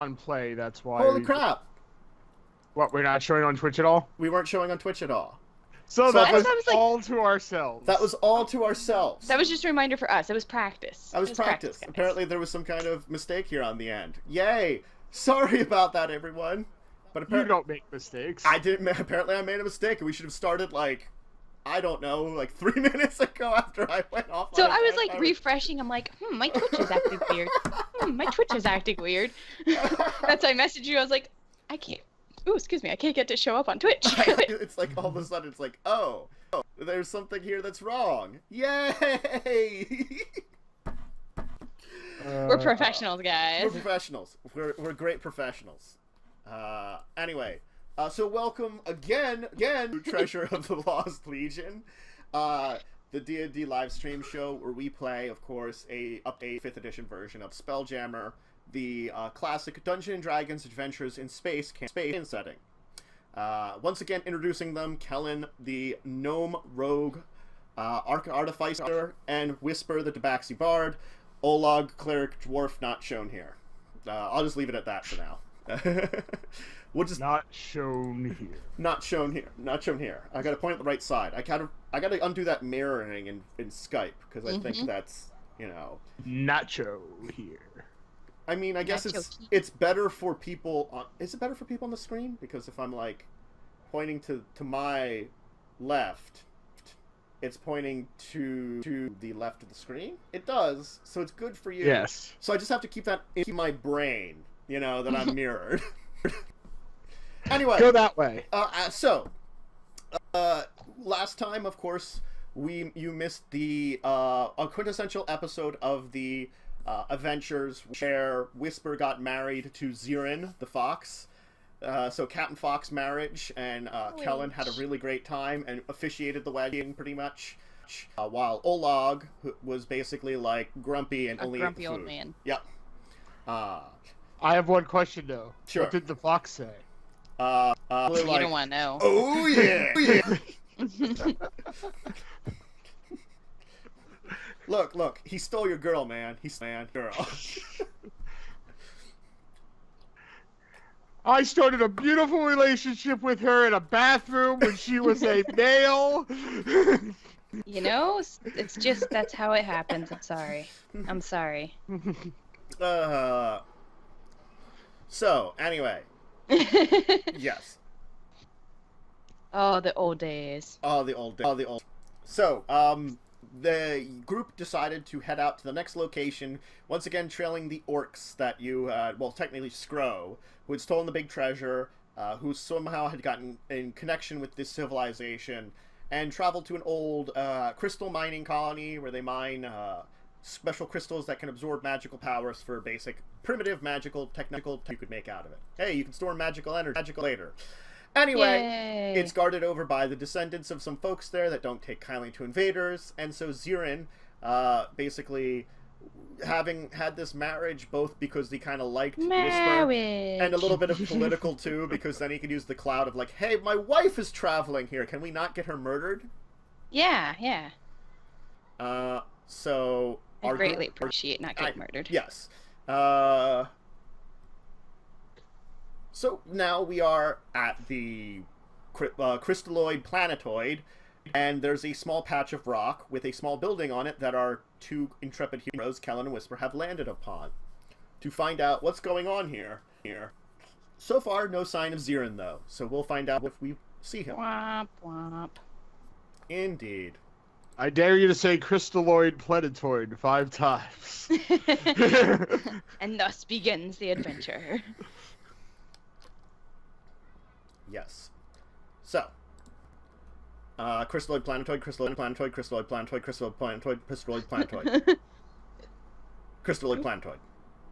on play. That's why. Holy crap! What, we're not showing on Twitch at all? We weren't showing on Twitch at all. So that was like, all to ourselves. That was all to ourselves. That was just a reminder for us. It was practice. That was practice. Apparently there was some kind of mistake here on the end. Yay! Sorry about that, everyone. But apparently you don't make mistakes. I didn't. Apparently I made a mistake, and we should have started like, I don't know, like 3 minutes ago after I went off. So I was like refreshing. I'm like, my Twitch is acting weird. My Twitch is acting weird. That's why I messaged you. I was like, I can't. Ooh, excuse me. I can't get to show up on Twitch. It's like all of a sudden it's like, oh, there's something here that's wrong. Yay! We're professionals, guys. We're professionals. We're great professionals. Anyway, so welcome again, to Treasure of the Lost Legion, the D&D live stream show where we play, of course, a 5th edition version of Spelljammer, the classic Dungeons & Dragons adventures in space setting. Once again, introducing them, Kellen, the gnome rogue, artificer, and Whisper, the Tabaxi bard. Olag, cleric, dwarf, not shown here. I'll just leave it at that for now. We'll just not shown here. Not shown here. Not shown here. I gotta point at the right side. I gotta undo that mirroring in Skype because I think that's, you know, not show here. I mean, I guess it's better for people on. Is it better for people on the screen? Because if I'm like pointing to my left, it's pointing to the left of the screen. It does, so it's good for you. Yes. So I just have to keep that in my brain, you know, that I'm mirrored. Anyway, go that way. Last time, of course, you missed the a quintessential episode of the adventures where Whisper got married to Zirin the fox. So Captain Fox marriage, and Kellen had a really great time and officiated the wedding pretty much, while Olag was basically like grumpy and only ate the food. Old man. Yep. I have one question though. Sure. What did the fox say? You don't want to know. Oh yeah. Look, he stole your girl, man. He stole your girl. I started a beautiful relationship with her in a bathroom when she was a male. You know, it's just, that's how it happens. I'm sorry. So, anyway. Yes. Oh, the old days. So, the group decided to head out to the next location, once again trailing the orcs that you, well, technically Skro, who had stolen the big treasure, who somehow had gotten in connection with this civilization, and traveled to an old crystal mining colony where they mine special crystals that can absorb magical powers for basic, primitive magical, technical you could make out of it. Hey, you can store magical energy later. Anyway, Yay. It's guarded over by the descendants of some folks there that don't take kindly to invaders, and so Zirin, basically, having had this marriage both because he kind of liked Whisper, and a little bit of political too, because then he could use the cloud of like, hey, my wife is traveling here, can we not get her murdered? Yeah. So... I greatly appreciate not getting murdered. Yes. So now we are at the crystalloid planetoid, and there's a small patch of rock with a small building on it that our two intrepid heroes, Kellen and Whisper, have landed upon to find out what's going on here. So far, no sign of Zirin, though, so we'll find out if we see him. Womp womp. Indeed. I dare you to say crystalloid planetoid 5 times. And thus begins the adventure. Yes. So, crystalloid planetoid, crystalloid planetoid, crystalloid planetoid, crystalloid planetoid, crystalloid planetoid. Crystalloid planetoid.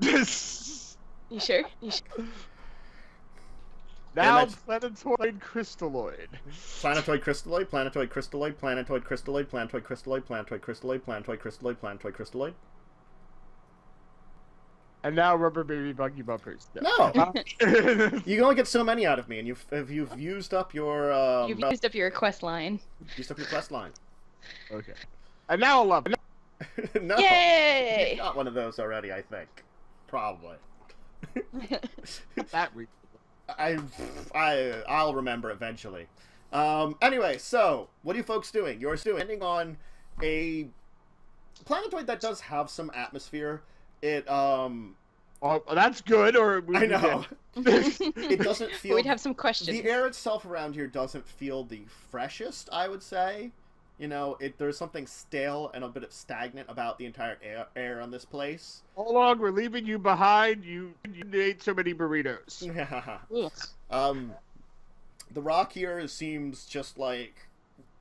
You sure? Now planetoid crystalloid. Planetoid crystalloid, planetoid crystalloid, planetoid crystalloid, planetoid crystalloid, planetoid crystalloid, planetoid crystalloid, planetoid crystalloid. And now rubber baby buggy bumpers. No! You can only get so many out of me, and you've used up your... You've used up your quest line. Used up your quest line. Okay. And now 11. No! Yay! You got one of those already, I think. Probably. That I'll remember eventually. Anyway, so what are you folks doing? You're standing on a planetoid that does have some atmosphere. It Oh, that's good. Or I know. It doesn't feel. We'd have some questions. The air itself around here doesn't feel the freshest, I would say. You know, there's something stale and a bit of stagnant about the entire air on this place. Hold on, we're leaving you behind. You ate so many burritos. The rock here seems just like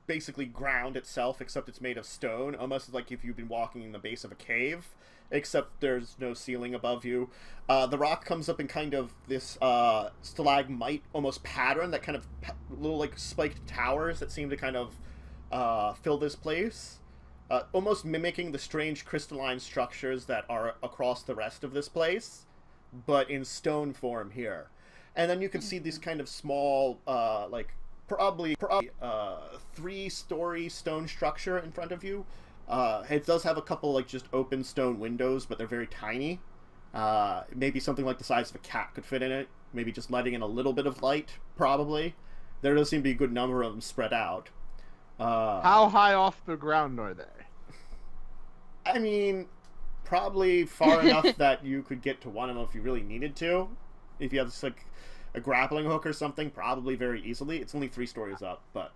basically ground itself, except it's made of stone, almost like if you've been walking in the base of a cave, except there's no ceiling above you. The rock comes up in kind of this stalagmite almost pattern, that kind of little like spiked towers that seem to kind of fill this place, almost mimicking the strange crystalline structures that are across the rest of this place, but in stone form here. And then you can see these kind of small, like probably 3-story stone structure in front of you. It does have a couple like just open stone windows, but they're very tiny. Maybe something like the size of a cat could fit in it. Maybe just letting in a little bit of light, probably. There does seem to be a good number of them spread out. How high off the ground are they? I mean, probably far enough that you could get to one of them if you really needed to. If you have just like a grappling hook or something, probably very easily. It's only 3 stories up, but...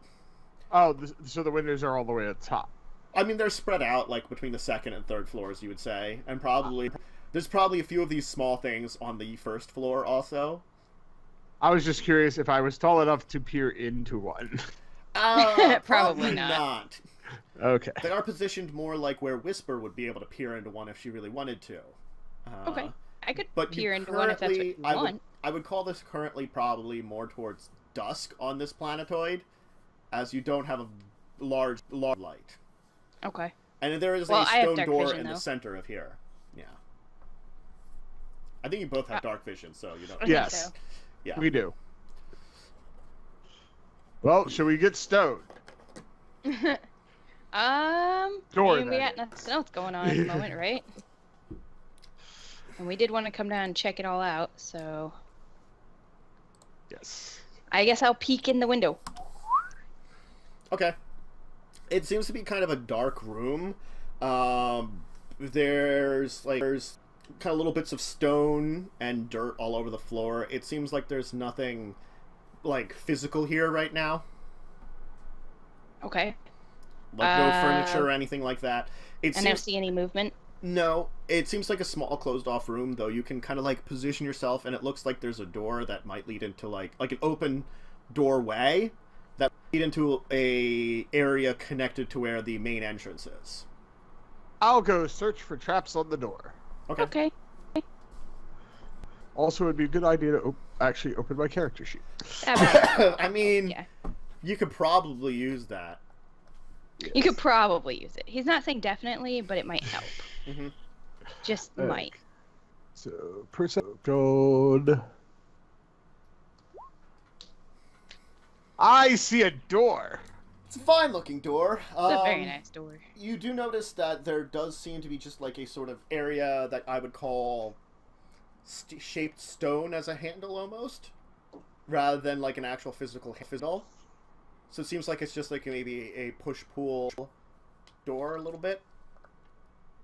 Oh, so the windows are all the way at the top. I mean, they're spread out, like, between the 2nd and 3rd floors, you would say. And probably... There's probably a few of these small things on the 1st floor, also. I was just curious if I was tall enough to peer into one. Probably not. Okay. They are positioned more like where Whisper would be able to peer into one if she really wanted to. Okay. I could but peer into one if that's what you want. I would call this currently probably more towards dusk on this planetoid, as you don't have a large light. Okay. And there is a stone door in the center of here. Yeah. I think you both have dark vision, so you don't... Yes. So. Yeah. We do. Well, should we get stoned? Door I mean, we got nothing else going on at the moment, right? And we did want to come down and check it all out, so... Yes. I guess I'll peek in the window. Okay. It seems to be kind of a dark room. There's kind of little bits of stone and dirt all over the floor. It seems like there's nothing, like, physical here right now. Okay. Like, no furniture or anything like that. I don't see any movement? No. It seems like a small closed-off room, though. You can kind of, like, position yourself, and it looks like there's a door that might lead into, like an open doorway that lead into a area connected to where the main entrance is. I'll go search for traps on the door. Okay. Also, it'd be a good idea to actually open my character sheet. I mean, you could probably use that. Yes. You could probably use it. He's not saying definitely, but it might help. Mm-hmm. Just might. So, percent code. I see a door. It's a fine-looking door. It's a very nice door. You do notice that there does seem to be just like a sort of area that I would call shaped stone as a handle almost, rather than like an actual physical handle. So it seems like it's just like maybe a push-pull door a little bit.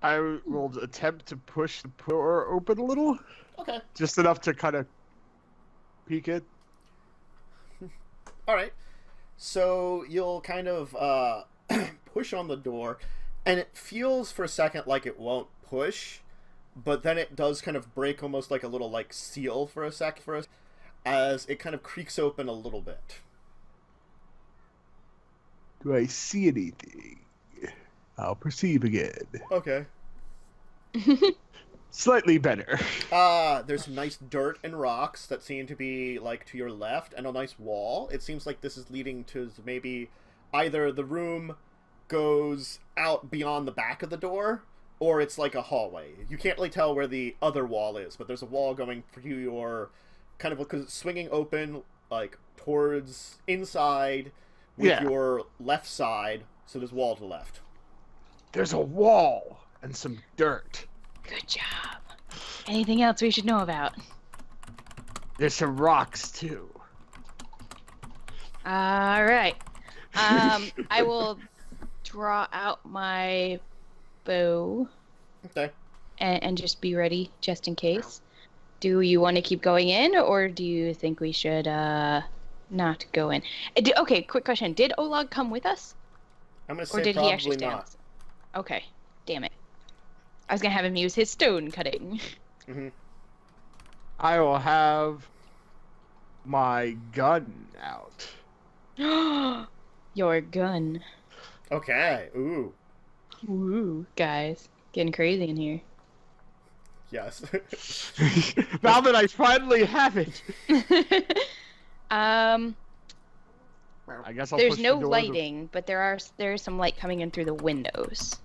I will attempt to push the door open a little. Okay. Just enough to kind of peek it. All right. So you'll kind of push on the door, and it feels for a second like it won't push, but then it does kind of break almost like a little like seal for a sec, as it kind of creaks open a little bit. Do I see anything? I'll perceive again. Okay. Slightly better. There's some nice dirt and rocks that seem to be, like, to your left, and a nice wall. It seems like this is leading to maybe either the room goes out beyond the back of the door, or it's like a hallway. You can't really tell where the other wall is, but there's a wall going through your, kind of, because it's swinging open, like, towards inside with your left side, so there's wall to the left. There's a wall and some dirt. Good job. Anything else we should know about? There's some rocks too. All right. I will draw out my bow Okay. and just be ready just in case. Do you want to keep going in, or do you think we should not go in? Okay, quick question. Did Olag come with us? I'm gonna Or say did he actually probably stay on not. us? Okay, damn it. I was gonna have him use his stone cutting. Mm-hmm. I will have my gun out. Your gun. Okay. Ooh. Woo, guys. Getting crazy in here. Yes. Now that I finally have it, I guess I'll There's push no the door lighting, but there is some light coming in through the windows.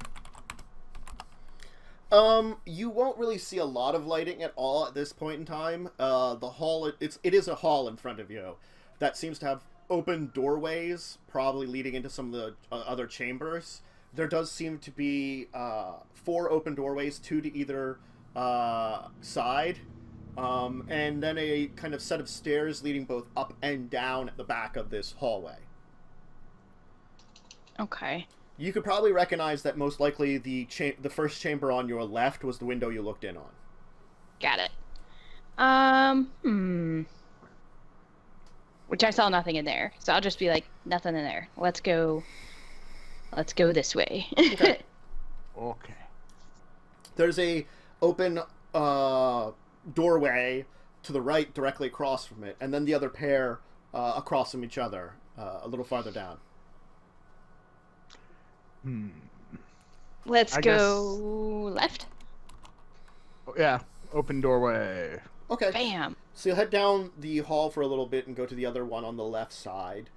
You won't really see a lot of lighting at all at this point in time. The hall, it is a hall in front of you that seems to have open doorways, probably leading into some of the other chambers. There does seem to be 4 open doorways, 2 to either side, and then a kind of set of stairs leading both up and down at the back of this hallway. Okay. You could probably recognize that most likely the first chamber on your left was the window you looked in on. Got it. Which I saw nothing in there, so I'll just be like, nothing in there. Let's go this way. Okay. Okay. There's a open doorway to the right directly across from it, and then the other pair across from each other a little farther down. Let's I go left. Yeah, open doorway. Okay. Bam. So you'll head down the hall for a little bit and go to the other one on the left side.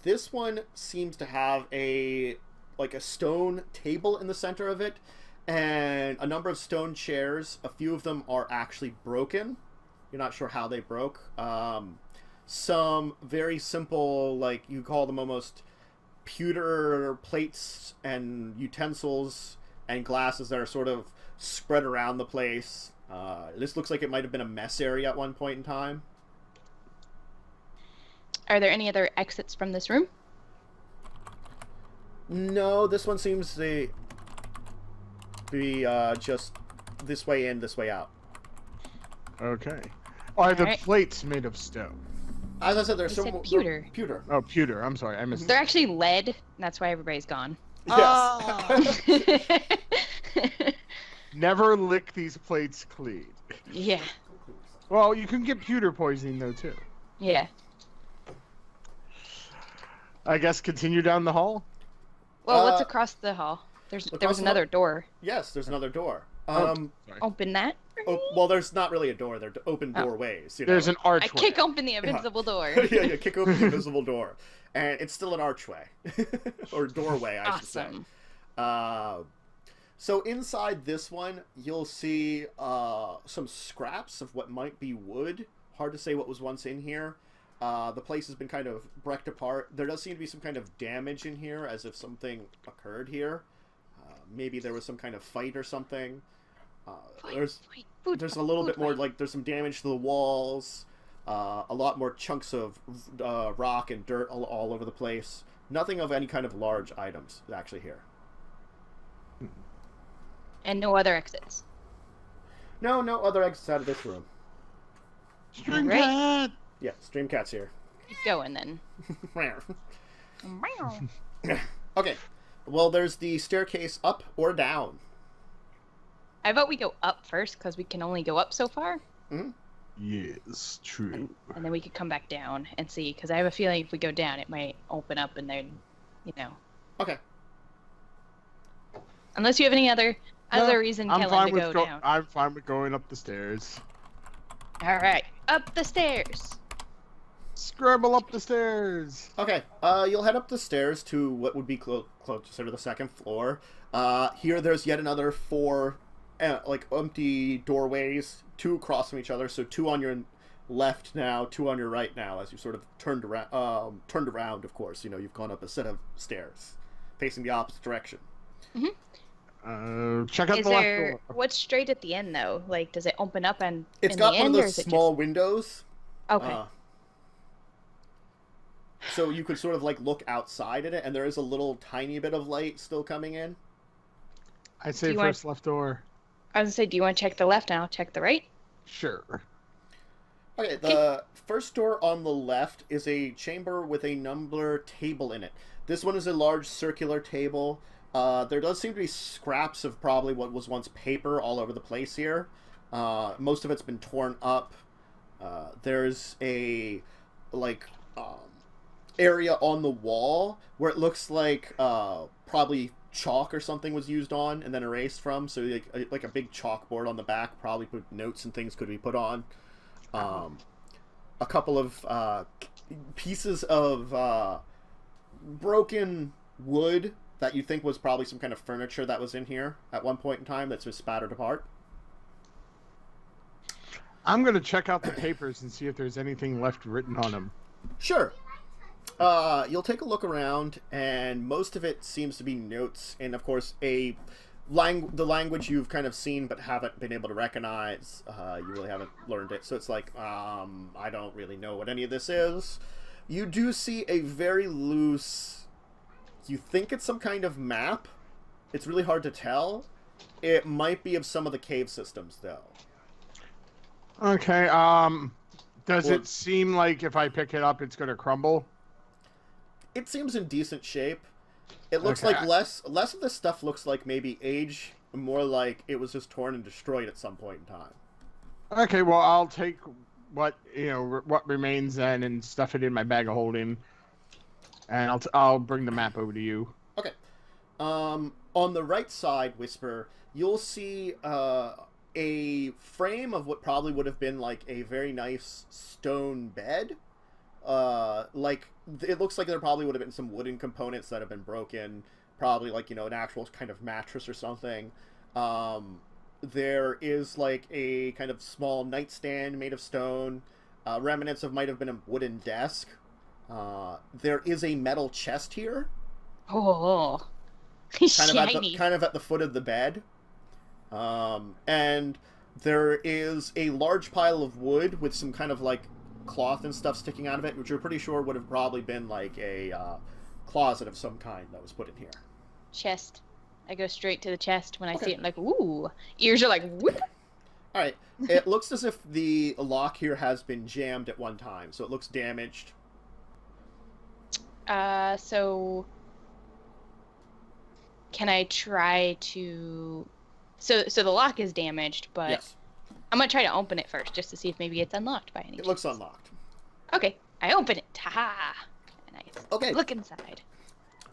This one seems to have a stone table in the center of it, and a number of stone chairs. A few of them are actually broken. You're not sure how they broke. Some very simple, like you call them almost pewter plates and utensils and glasses that are sort of spread around the place. This looks like it might have been a mess area at one point in time. Are there any other exits from this room? No, this one seems to be just this way in, this way out. Okay. Are the Alright. plates made of stone? As I said, there's You some said pewter. Pewter. Oh, pewter. I'm sorry, I missed They're actually lead, and that's why everybody's gone. Yes. Never lick these plates clean. Yeah. Well, you can get pewter poisoning though too. Yeah. Uh, Oh, I guess continue down the hall. Well, what's across the hall? There across was the another hall? door. Yes, there's another door. Sorry. Open that. Well, there's not really a door. They're open Oh. doorways. You There's know? an I archway. kick open the invincible door. yeah, kick open the invisible door, and it's still an archway or doorway, I should say. Awesome. So inside this one, you'll see some scraps of what might be wood. Hard to say what was once in here. The place has been kind of wrecked apart. There does seem to be some kind of damage in here, as if something occurred here. Maybe there was some kind of fight or something. There's a little bit more, like, there's some damage to the walls. A lot more chunks of rock and dirt all over the place. Nothing of any kind of large items actually here. And no other exits. No other exits out of this room. String Right. cat. Yeah, Streamcat's here. Keep going then. Okay. Well, there's the staircase up or down. I vote we go up first because we can only go up so far, Yes, true. and then we could come back down and see. Because I have a feeling if we go down, it might open up, and then, Okay. Unless you have any other No, reason, I'm Kellen, fine to with go down. I'm fine with going up the stairs. All right, up the stairs. Scramble up the stairs. Okay. You'll head up the stairs to what would be closer to the second floor. Here, there's yet another 4, empty doorways, 2 across from each other. So 2 on your left now, 2 on your right now, as you sort of turned around. Turned around, of course. You've gone up a set of stairs, facing the opposite direction. Check out Is the left there door. what's straight at the end though? Like, does it open up and It's in got the one end, of or those is it small windows. just okay? So you could sort of like look outside in it, and there is a little tiny bit of light still coming in. I say you first left door. I was gonna say, do you want to check the left and I'll check the right? Sure. Okay, the first door on the left is a chamber with a number table in it. This one is a large circular table. There does seem to be scraps of probably what was once paper all over the place here. Most of it's been torn up. There's a area on the wall where it looks like probably chalk or something was used on and then erased from. So like a big chalkboard on the back, probably put notes and things could be put on. A couple of pieces of broken wood that you think was probably some kind of furniture that was in here at one point in time that's just spattered apart. I'm going to check out the papers and see if there's anything left written on them. Sure. You'll take a look around, and most of it seems to be notes, and of course the language you've kind of seen but haven't been able to recognize. You really haven't learned it, so it's like, I don't really know what any of this is. You do see a very loose, you think it's some kind of map. It's really hard to tell. It might be of some of the cave systems, though. Okay, does it seem like if I pick it up, it's going to crumble? It seems in decent shape. It looks Okay. like less of this stuff looks like maybe age, more like it was just torn and destroyed at some point in time. Okay, well, I'll take what remains then and stuff it in my bag of holding, and I'll bring the map over to you. Okay. On the right side, Whisper, you'll see a frame of what probably would have been like a very nice stone bed. Like it looks like there probably would have been some wooden components that have been broken, probably like, an actual kind of mattress or something. There is like a kind of small nightstand made of stone. Remnants of might have been a wooden desk. There is a metal chest here. Oh, Kind of at the foot of the bed. And there is a large pile of wood with some kind of like cloth and stuff sticking out of it, which you're pretty sure would have probably been like a closet of some kind that was put in here. chest. I go straight to the chest when I see it. Like, ooh, ears are like, whoop. All right. It looks as if the lock here has been jammed at one time, so it looks damaged. So can I try to? So the lock is damaged, but Yes. I'm gonna try to open it first, just to see if maybe it's unlocked by any It looks chance. unlocked. Okay, I open it. Ha! Nice. Okay. Look inside.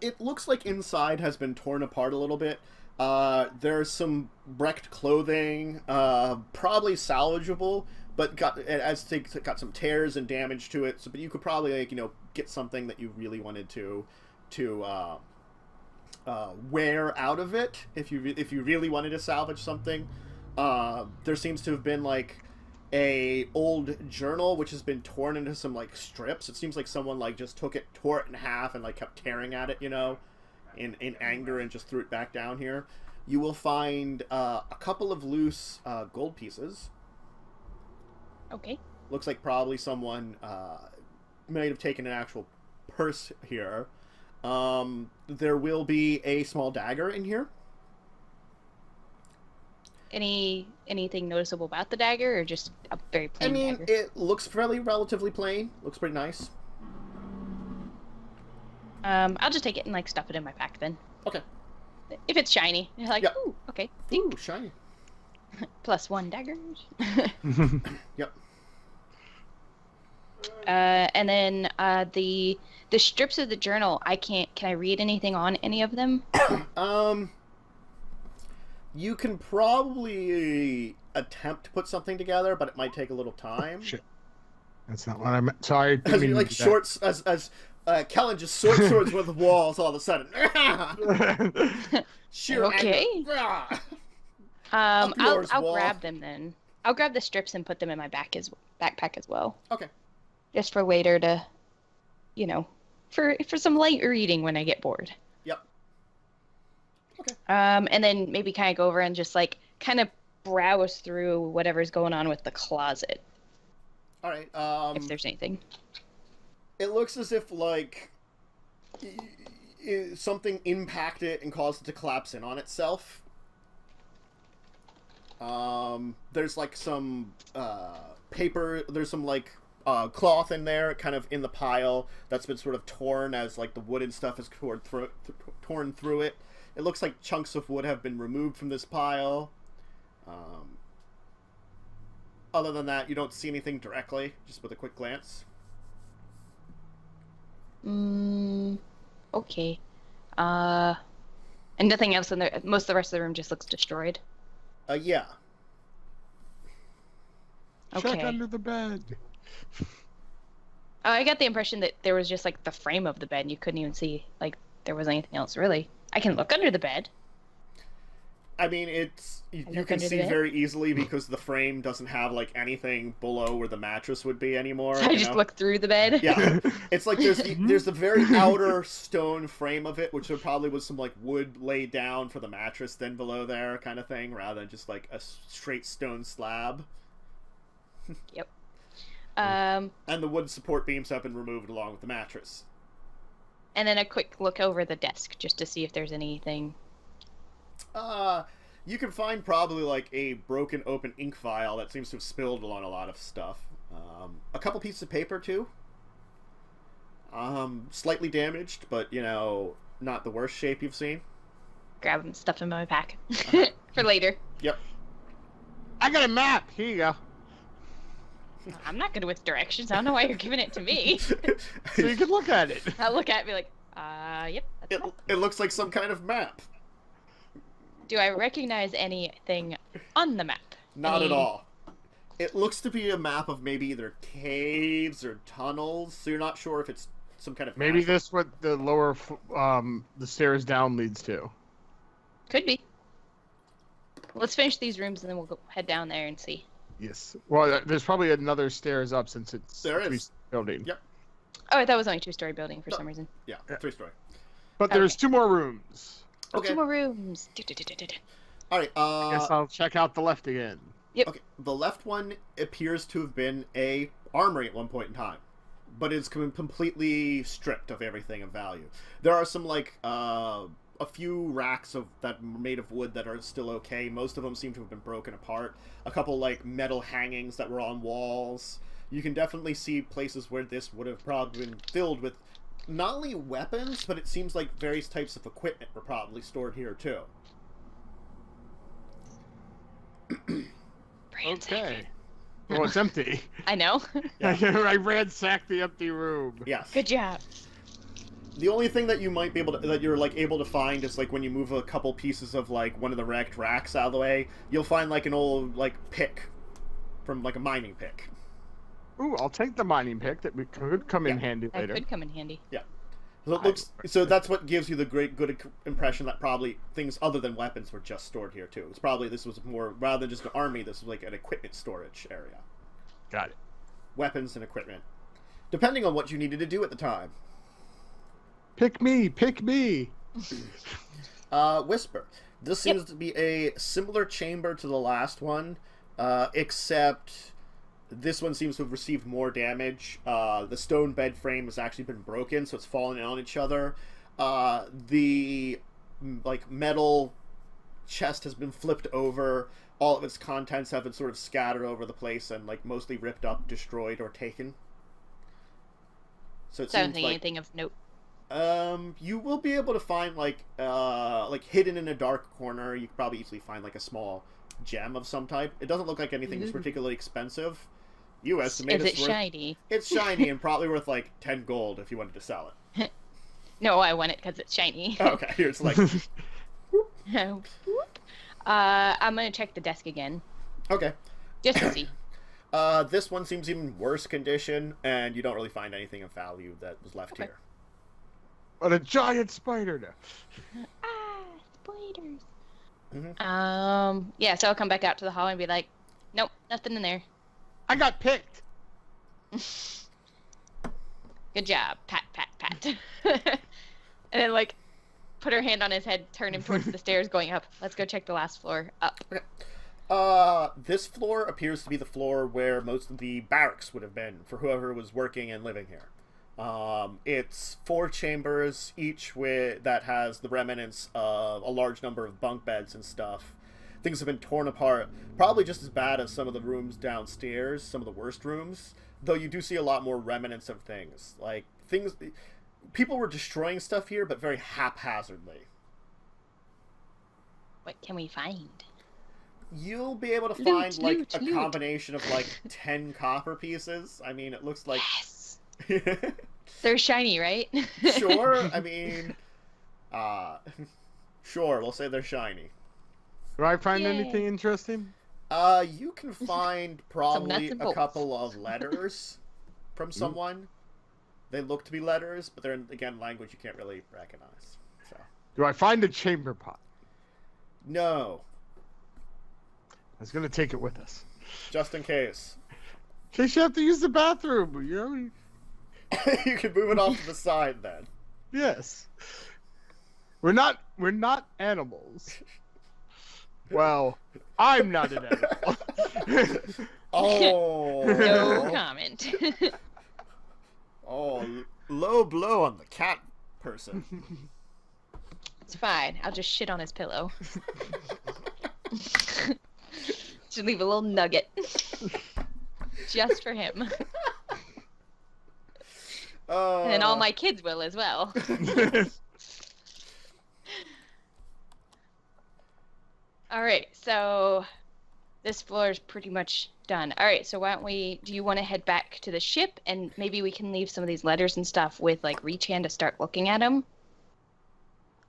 It looks like inside has been torn apart a little bit. There's some wrecked clothing, probably salvageable, but got some tears and damage to it. So, but you could probably get something that you really wanted to wear out of it if you really wanted to salvage something. There seems to have been like a old journal which has been torn into some like strips. It seems like someone like just took it, tore it in half, and like kept tearing at it, in anger, and just threw it back down here. You will find a couple of loose gold pieces. Okay. Looks like probably someone might have taken an actual purse here. There will be a small dagger in here. Anything noticeable about the dagger, or just a very plain dagger? It looks relatively plain. Looks pretty nice. I'll just take it and like stuff it in my pack then. Okay. If it's shiny, you're like, Yep. ooh, okay. Ooh, shiny. +1 daggers. Yep. And then the strips of the journal, can I read anything on any of them? You can probably attempt to put something together, but it might take a little time. Shit. That's not what I meant. Sorry. As you like shorts, as Kellen just swords with the walls all of a sudden. Sheer Okay. anger. I'll wall. grab them then. I'll grab the strips and put them in my backpack as well. Okay. Just for later to, for some light reading when I get bored. Yep. Okay. And then maybe kind of go over and just like kind of browse through whatever's going on with the closet, All right. if there's anything. It looks as if like something impacted it and caused it to collapse in on itself. There's like some paper. There's some like cloth in there, kind of in the pile that's been sort of torn as like the wood and stuff is torn through it. It looks like chunks of wood have been removed from this pile. Other than that, you don't see anything directly, just with a quick glance. Okay. And nothing else in there. Most of the rest of the room just looks destroyed. Yeah. Okay. Check under the bed. I got the impression that there was just like the frame of the bed and you couldn't even see like there was anything else really. I can look under the bed. I mean, you can see very easily because the frame doesn't have like anything below where the mattress would be anymore. So I just look through the bed. Yeah, it's like there's the very outer stone frame of it, which there probably was some like wood laid down for the mattress, then below there kind of thing, rather than just like a straight stone slab. Yep. And the wood support beams have been removed along with the mattress. And then a quick look over the desk just to see if there's anything. You can find probably like a broken open ink vial that seems to have spilled on a lot of stuff. A couple pieces of paper too. Slightly damaged, but you know, not the worst shape you've seen. Grab them, stuff them in my pack for later. Yep. I got a map. Here you go. I'm not good with directions. I don't know why you're giving it to me. So you can look at it. I'll look at it and be like, yep. That's It looks like some kind of map. Do I recognize anything on the map? Not at all. It looks to be a map of maybe either caves or tunnels, so you're not sure if it's some kind of... Maybe this what the lower, the stairs down leads to. Could be. Let's finish these rooms and then we'll go head down there and see. Yes. Well, there's probably another stairs up since it's there a is building. Yep. Oh, that was only 2-story building for some reason. Yeah, 3-story. But there's 2 more rooms. Okay. 2 more rooms. All right. I guess I'll check out the left again. Yep. Okay. The left one appears to have been a armory at one point in time, but it's completely stripped of everything of value. There are some like a few racks that made of wood that are still okay. Most of them seem to have been broken apart. A couple like metal hangings that were on walls. You can definitely see places where this would have probably been filled with not only weapons, but it seems like various types of equipment were probably stored here too. Okay. Well, it's empty. I know. Yeah. I ransacked the empty room. Yes. Good job. The only thing that you might be able to, able to find is like when you move a couple pieces of like one of the wrecked racks out of the way, you'll find like an old like pick from like a mining pick. Ooh, I'll take the mining pick. That could come in handy later. That could come in handy. Yeah. So it looks. So that's what gives you the good impression that probably things other than weapons were just stored here too. It's probably this was more rather than just an army. This was like an equipment storage area. Got it. Weapons and equipment, depending on what you needed to do at the time. Pick me, pick me. Whisper. This seems to be a similar chamber to the last one, except this one seems to have received more damage. The stone bed frame has actually been broken, so it's falling on each other. The like metal chest has been flipped over. All of its contents have been sort of scattered over the place and like mostly ripped up, destroyed, or taken. So it So I don't seems think like anything of note. you will be able to find like hidden in a dark corner. You could probably easily find like a small gem of some type. It doesn't look like anything's particularly expensive. You estimate Is it worth, shiny? It's shiny and probably worth like 10 gold if you wanted to sell it. No, I want it because it's shiny. Oh, okay, here's like. I'm gonna check the desk again. Okay. Just to see. This one seems even worse condition, and you don't really find anything of value that was left here. But a giant spider now. Spiders. Mm-hmm. Yeah, so I'll come back out to the hall and be like, nope, nothing in there. I got picked. Good job. Pat, pat, pat. And then, like, put her hand on his head, turn him towards the stairs going up. Let's go check the last floor up. Okay. This floor appears to be the floor where most of the barracks would have been for whoever was working and living here. It's 4 chambers, each that has the remnants of a large number of bunk beds and stuff. Things have been torn apart, probably just as bad as some of the rooms downstairs, some of the worst rooms, though you do see a lot more remnants of things. Like, people were destroying stuff here, but very haphazardly. What can we find? You'll be able to find, loot. a combination of, 10 copper pieces. I mean, it looks like... Yes! They're shiny, right? Sure, I mean... sure, we'll say they're shiny. Do I find Yay. anything interesting? You can find probably nuts and a bolts. couple of letters from someone. They look to be letters, but they're in, again, language you can't really recognize. So. Do I find a chamber pot? No. I was gonna take it with us. Just in case. In case you have to use the bathroom, you know? You can move it off to the side then. Yes. We're not animals. Well, I'm not an animal. Oh. No comment. Oh, low blow on the cat person. It's fine. I'll just shit on his pillow. Should leave a little nugget. Just for him. And then all my kids will as well. Alright, so this floor is pretty much done. Alright, so why don't do you want to head back to the ship and maybe we can leave some of these letters and stuff with Rechan to start looking at them?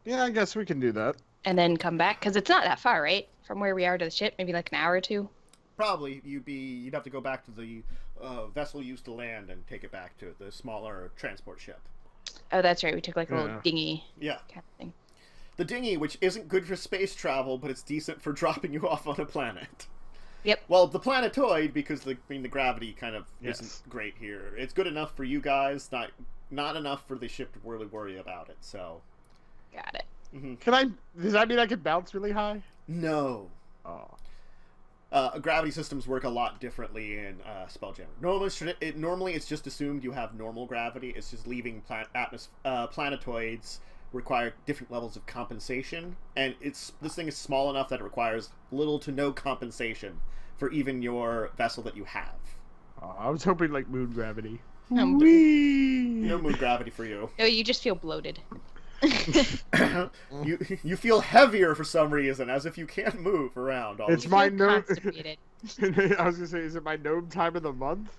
Yeah, I guess we can do that. And then come back? Because it's not that far, right? From where we are to the ship, maybe an hour or 2? Probably you'd have to go back to the vessel used to land and take it back to the smaller transport ship. Oh, that's right. We took a little dinghy Yeah. kind of thing. The dinghy, which isn't good for space travel, but it's decent for dropping you off on a planet. Yep. Well, the planetoid, because the gravity kind of Yes. isn't great here. It's good enough for you guys, not enough for the ship to really worry about it. So. Got it. Mm-hmm. Does that mean I can bounce really high? No. Oh. Gravity systems work a lot differently in Spelljammer. Normally it's just assumed you have normal gravity. It's just leaving planetoids require different levels of compensation, and this thing is small enough that it requires little to no compensation for even your vessel that you have. Oh, I was hoping moon gravity. Whee! No moon gravity for you. No, you just feel bloated. You feel heavier for some reason, as if you can't move around. It's my gnome. Constipated. I was gonna say, is it my gnome time of the month?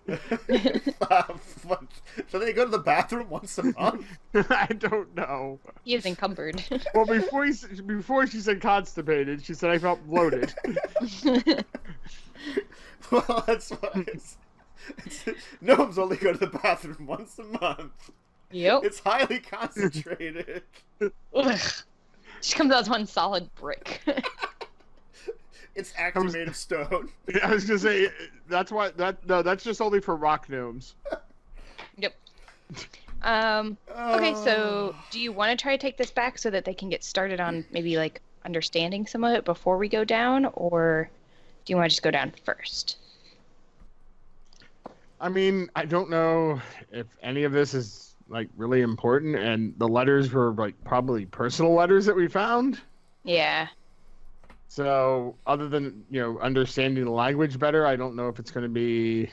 So they go to the bathroom once a month? I don't know. He is encumbered. Well, before she said constipated, she said I felt bloated. Well, that's what gnomes only go to the bathroom once a month. Yep. It's highly concentrated. Ugh. She comes out as one solid brick. It's actually made of stone. I was gonna say that's just only for rock gnomes. Yep. Okay, so do you want to try to take this back so that they can get started on maybe understanding some of it before we go down, or do you want to just go down first? I mean, I don't know if any of this is really important, and the letters were probably personal letters that we found. Yeah. So other than understanding the language better, I don't know if it's going to be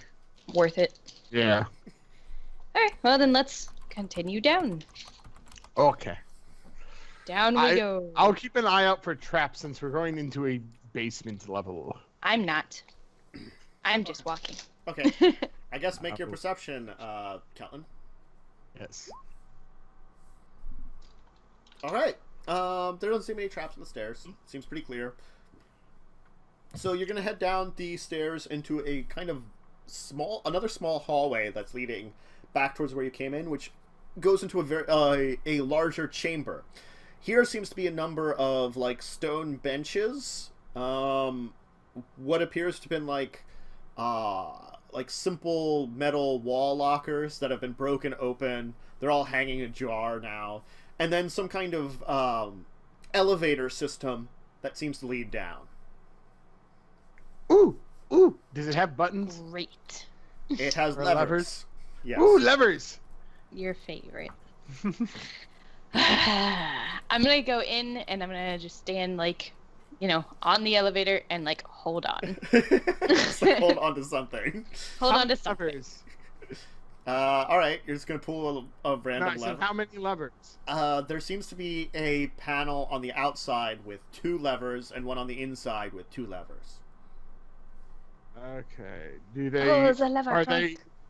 Worth it. Yeah. All right. Well, then let's continue down. Okay. Down we go. I'll keep an eye out for traps since we're going into a basement level. I'm not. I'm just walking. Okay. I guess make your perception, Kelton. Yes. All right. There doesn't seem any traps on the stairs. Seems pretty clear. So you're gonna head down the stairs into a kind of another small hallway that's leading back towards where you came in, which goes into a larger chamber. Here seems to be a number of stone benches. What appears to have been simple metal wall lockers that have been broken open. They're all hanging ajar now. and then some kind of elevator system that seems to lead down. Ooh, ooh. Does it have buttons? Great. It has Or levers. levers? Yes. Ooh, levers. Your favorite. I'm gonna go in and I'm gonna just stand like, on the elevator and like hold on. Just like hold on to something. Hold How on to many something. levers? All right, you're just gonna pull a random Nice. lever. And how many levers? There seems to be a panel on the outside with 2 levers and one on the inside with 2 levers. Okay. Do they? Oh, there's a lever.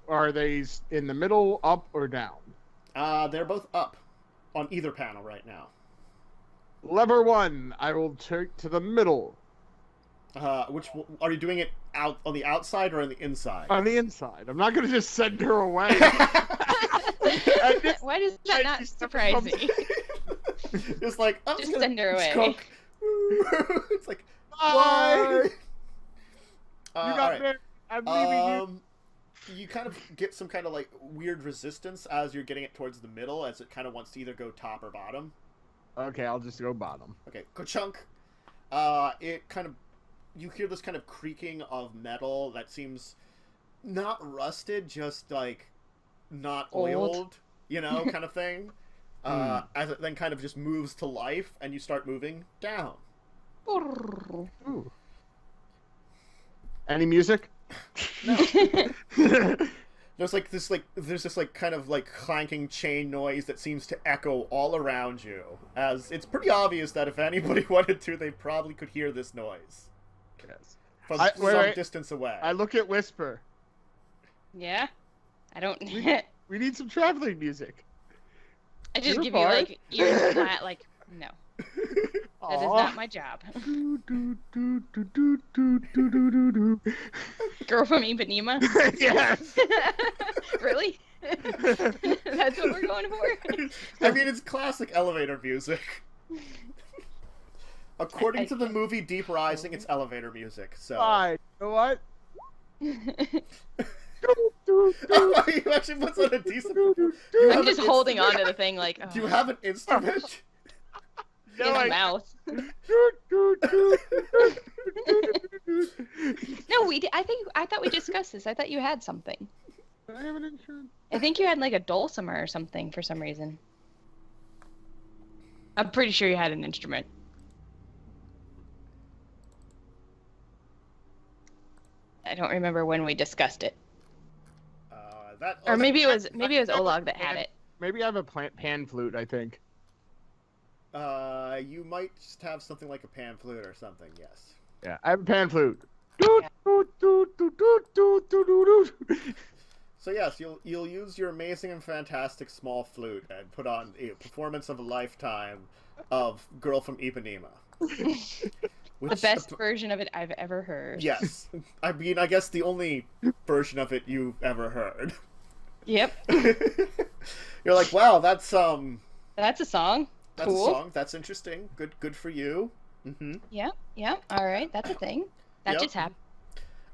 Are they in the middle, up, or down? They're both up on either panel right now. Lever 1, I will take to the middle. Are you doing it out on the outside or on the inside? On the inside. I'm not gonna just send her away. Why does that not surprise me? It's like I'm Just gonna send her away. skunk. It's like Bye. bye. You got me. I'm leaving you. You kind of get some kind of like weird resistance as you're getting it towards the middle, as it kind of wants to either go top or bottom. Okay, I'll just go bottom. Okay, ka-chunk. It kind of, you hear this kind of creaking of metal that seems not rusted, just like not oiled, kind of thing. As it then kind of just moves to life, and you start moving down. Ooh. Any music? No. There's this kind of clanking chain noise that seems to echo all around you. As it's pretty obvious that if anybody wanted to, they probably could hear this noise Yes. from Wait, some distance away. I look at Whisper. Yeah? I don't... We need some traveling music. I just You're give fine. you, ears flat, no. That is not my job. Girl from Ipanema? Yes. Really? That's what we're going for? I mean, it's classic elevator music. According to the movie Deep Rising, it's elevator music. So. Fine. You know what? Oh, you actually puts on a decent. I'm just holding on to the thing like. Do you have an instrument? In his mouth. No, we did. I thought we discussed this. I thought you had something. Do I have an insurance? I think you had like a dulcimer or something for some reason. I'm pretty sure you had an instrument. I don't remember when we discussed it. Or maybe it was Olag that had it. Maybe I have a pan flute, I think. You might just have something like a pan flute or something. Yes. Yeah, I have a pan flute. Yeah. So yes, you'll use your amazing and fantastic small flute and put on a performance of a lifetime of Girl from Ipanema. The best version of it I've ever heard. Yes. I mean, I guess the only version of it you've ever heard. Yep. You're like, wow, that's That's a song. That's cool. a song. That's interesting. Good for you. Mm-hmm. Yep. All right, that's a thing. That Yep. just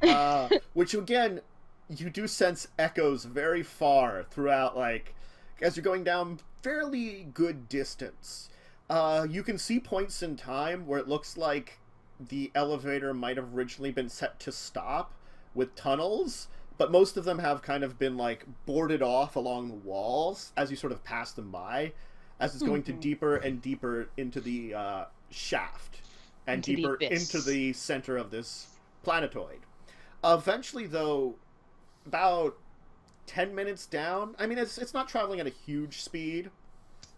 happened. Which again, you do sense echoes very far throughout, like, as you're going down fairly good distance. You can see points in time where it looks like the elevator might have originally been set to stop with tunnels, but most of them have kind of been, like, boarded off along the walls as you sort of pass them by, as it's going to deeper and deeper into the shaft, and Into the deeper abyss. into the center of this planetoid. Eventually, though, about 10 minutes down, I mean, it's not traveling at a huge speed.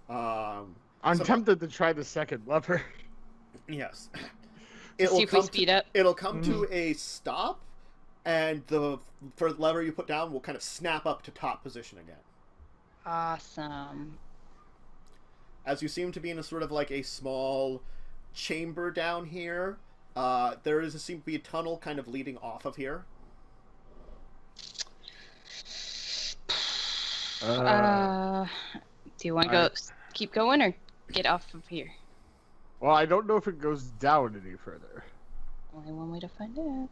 I'm tempted to try the second lever. Yes. See if we speed up. It'll come to a stop, and the first lever you put down will kind of snap up to top position again. Awesome. As you seem to be in a sort of like a small chamber down here, there seems to be a tunnel kind of leading off of here. Do you want to go keep going or get off of here? Well, I don't know if it goes down any further. Only one way to find out.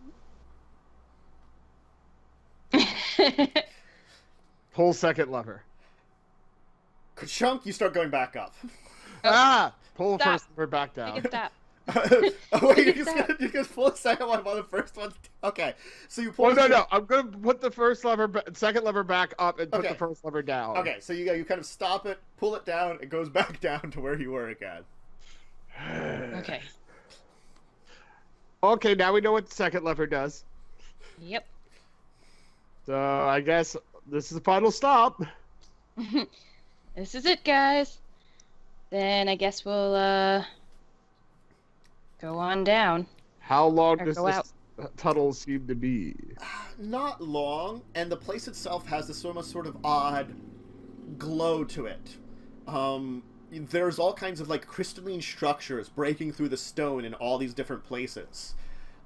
Pull second lever. Ka-chunk, you start going back up. Pull the Stop. first lever back Make down. it stop. Oh, wait, you're just pull the second one while the first one's... Okay, so you pull... Well, no. I'm going to put the second lever back up and put the first lever down. Okay, so you kind of stop it, pull it down, it goes back down to where you were again. Okay. Okay, now we know what the second lever does. Yep. So I guess this is the final stop. This is it, guys. Then I guess we'll go on down. How long Or does go out. this tunnel seem to be? Not long, and the place itself has this almost sort of odd glow to it. There's all kinds of like crystalline structures breaking through the stone in all these different places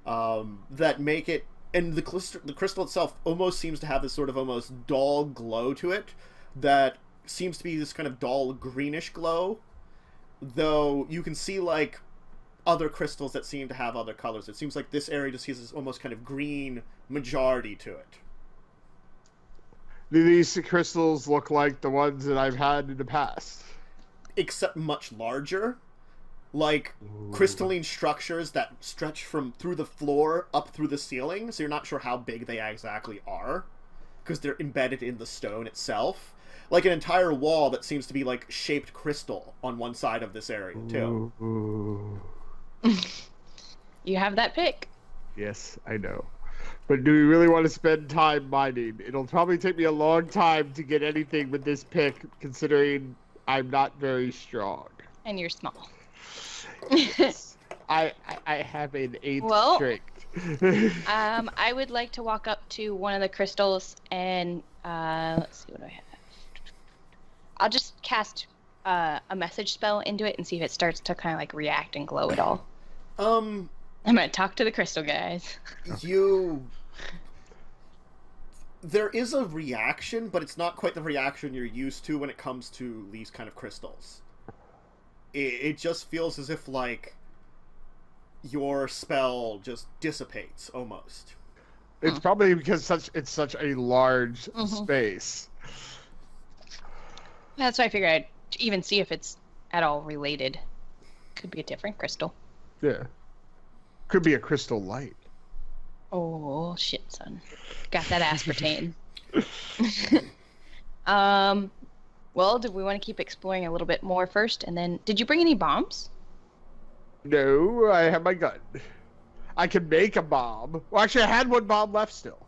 that make it, and the crystal itself almost seems to have this sort of almost dull glow to it that seems to be this kind of dull greenish glow, though you can see like other crystals that seem to have other colors. It seems like this area just has this almost kind of green majority to it. Do these crystals look like the ones that I've had in the past? Except much larger, like crystalline structures that stretch from through the floor up through the ceiling, so you're not sure how big they exactly are because they're embedded in the stone itself, like an entire wall that seems to be like shaped crystal on one side of this area too. You have that pick. Yes, I know. But do we really want to spend time mining? It'll probably take me a long time to get anything with this pick, considering I'm not very strong. And you're small. I have an 8th Well, strength. I would like to walk up to one of the crystals and let's see what I have. I'll just cast a message spell into it and see if it starts to kind of like react and glow at all. I'm gonna talk to the crystal guys. There is a reaction, but it's not quite the reaction you're used to when it comes to these kind of crystals. It just feels as if, like, your spell just dissipates, almost. It's probably because it's such a large space. That's why I figured I'd even see if it's at all related. Could be a different crystal. Yeah. Could be a crystal light. Oh, shit, son. Got that aspartame. Well, do we want to keep exploring a little bit more first? And then, did you bring any bombs? No, I have my gun. I can make a bomb. Well, actually, I had one bomb left still.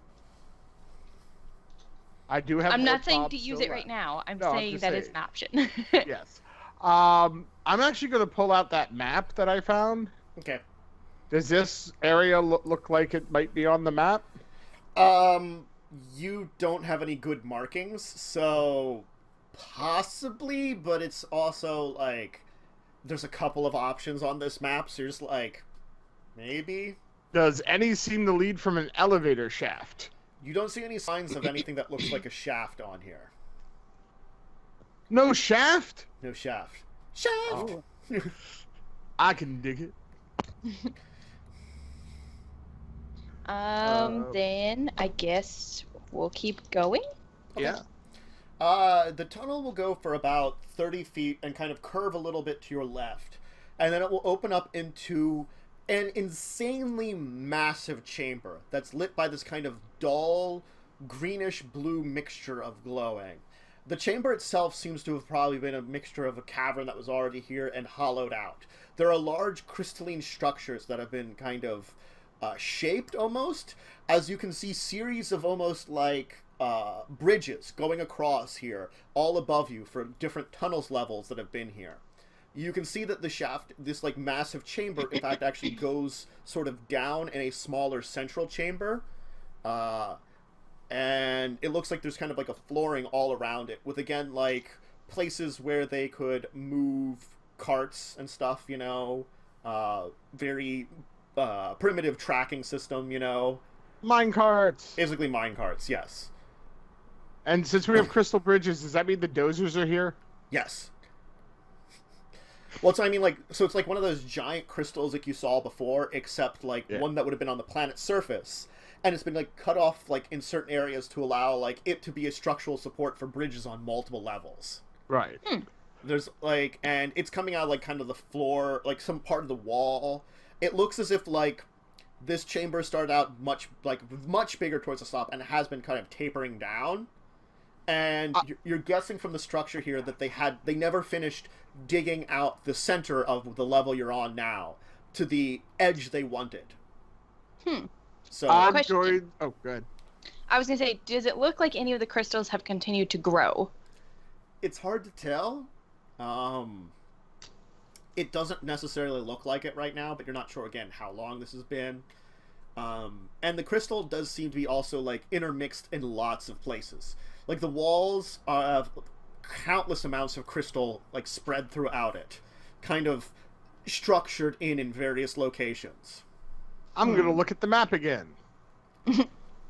I do have. I'm not saying bombs to use still it right left. now. I'm No, I'm saying just that is saying. an option. Yes. I'm actually going to pull out that map that I found. Okay. Does this area look like it might be on the map? You don't have any good markings, so possibly, but it's also like there's a couple of options on this map, so you're just like, maybe? Does any seem to lead from an elevator shaft? You don't see any signs of anything that looks like a shaft on here. No shaft? No shaft. Shaft! Oh. I can dig it. Then I guess we'll keep going. Okay. Yeah. The tunnel will go for about 30 feet and kind of curve a little bit to your left. And then it will open up into an insanely massive chamber that's lit by this kind of dull, greenish-blue mixture of glowing. The chamber itself seems to have probably been a mixture of a cavern that was already here and hollowed out. There are large crystalline structures that have been kind of shaped almost, as you can see series of almost like bridges going across here, all above you for different tunnels levels that have been here. You can see that the shaft, this like massive chamber, in fact actually goes sort of down in a smaller central chamber, and it looks like there's kind of like a flooring all around it, with again like places where they could move carts and stuff, you know, very primitive tracking system, you know. Minecarts. Basically minecarts, yes. And since we have crystal bridges, does that mean the dozers are here? Yes. Well, so I mean, like, so it's like one of those giant crystals like you saw before, except like one that would have been on the planet's surface, and it's been like cut off like in certain areas to allow like it to be a structural support for bridges on multiple levels. Right. There's like, and it's coming out like kind of the floor, like some part of the wall. It looks as if like this chamber started out much bigger towards the top and has been kind of tapering down. And you're guessing from the structure here that they never finished digging out the center of the level you're on now to the edge they wanted. So I'm Question. going. Oh, good. I was gonna say, does it look like any of the crystals have continued to grow? it's hard to tell. It doesn't necessarily look like it right now, but you're not sure again how long this has been. And the crystal does seem to be also like intermixed in lots of places. Like the walls have countless amounts of crystal like spread throughout it, kind of structured in various locations. I'm gonna look at the map again.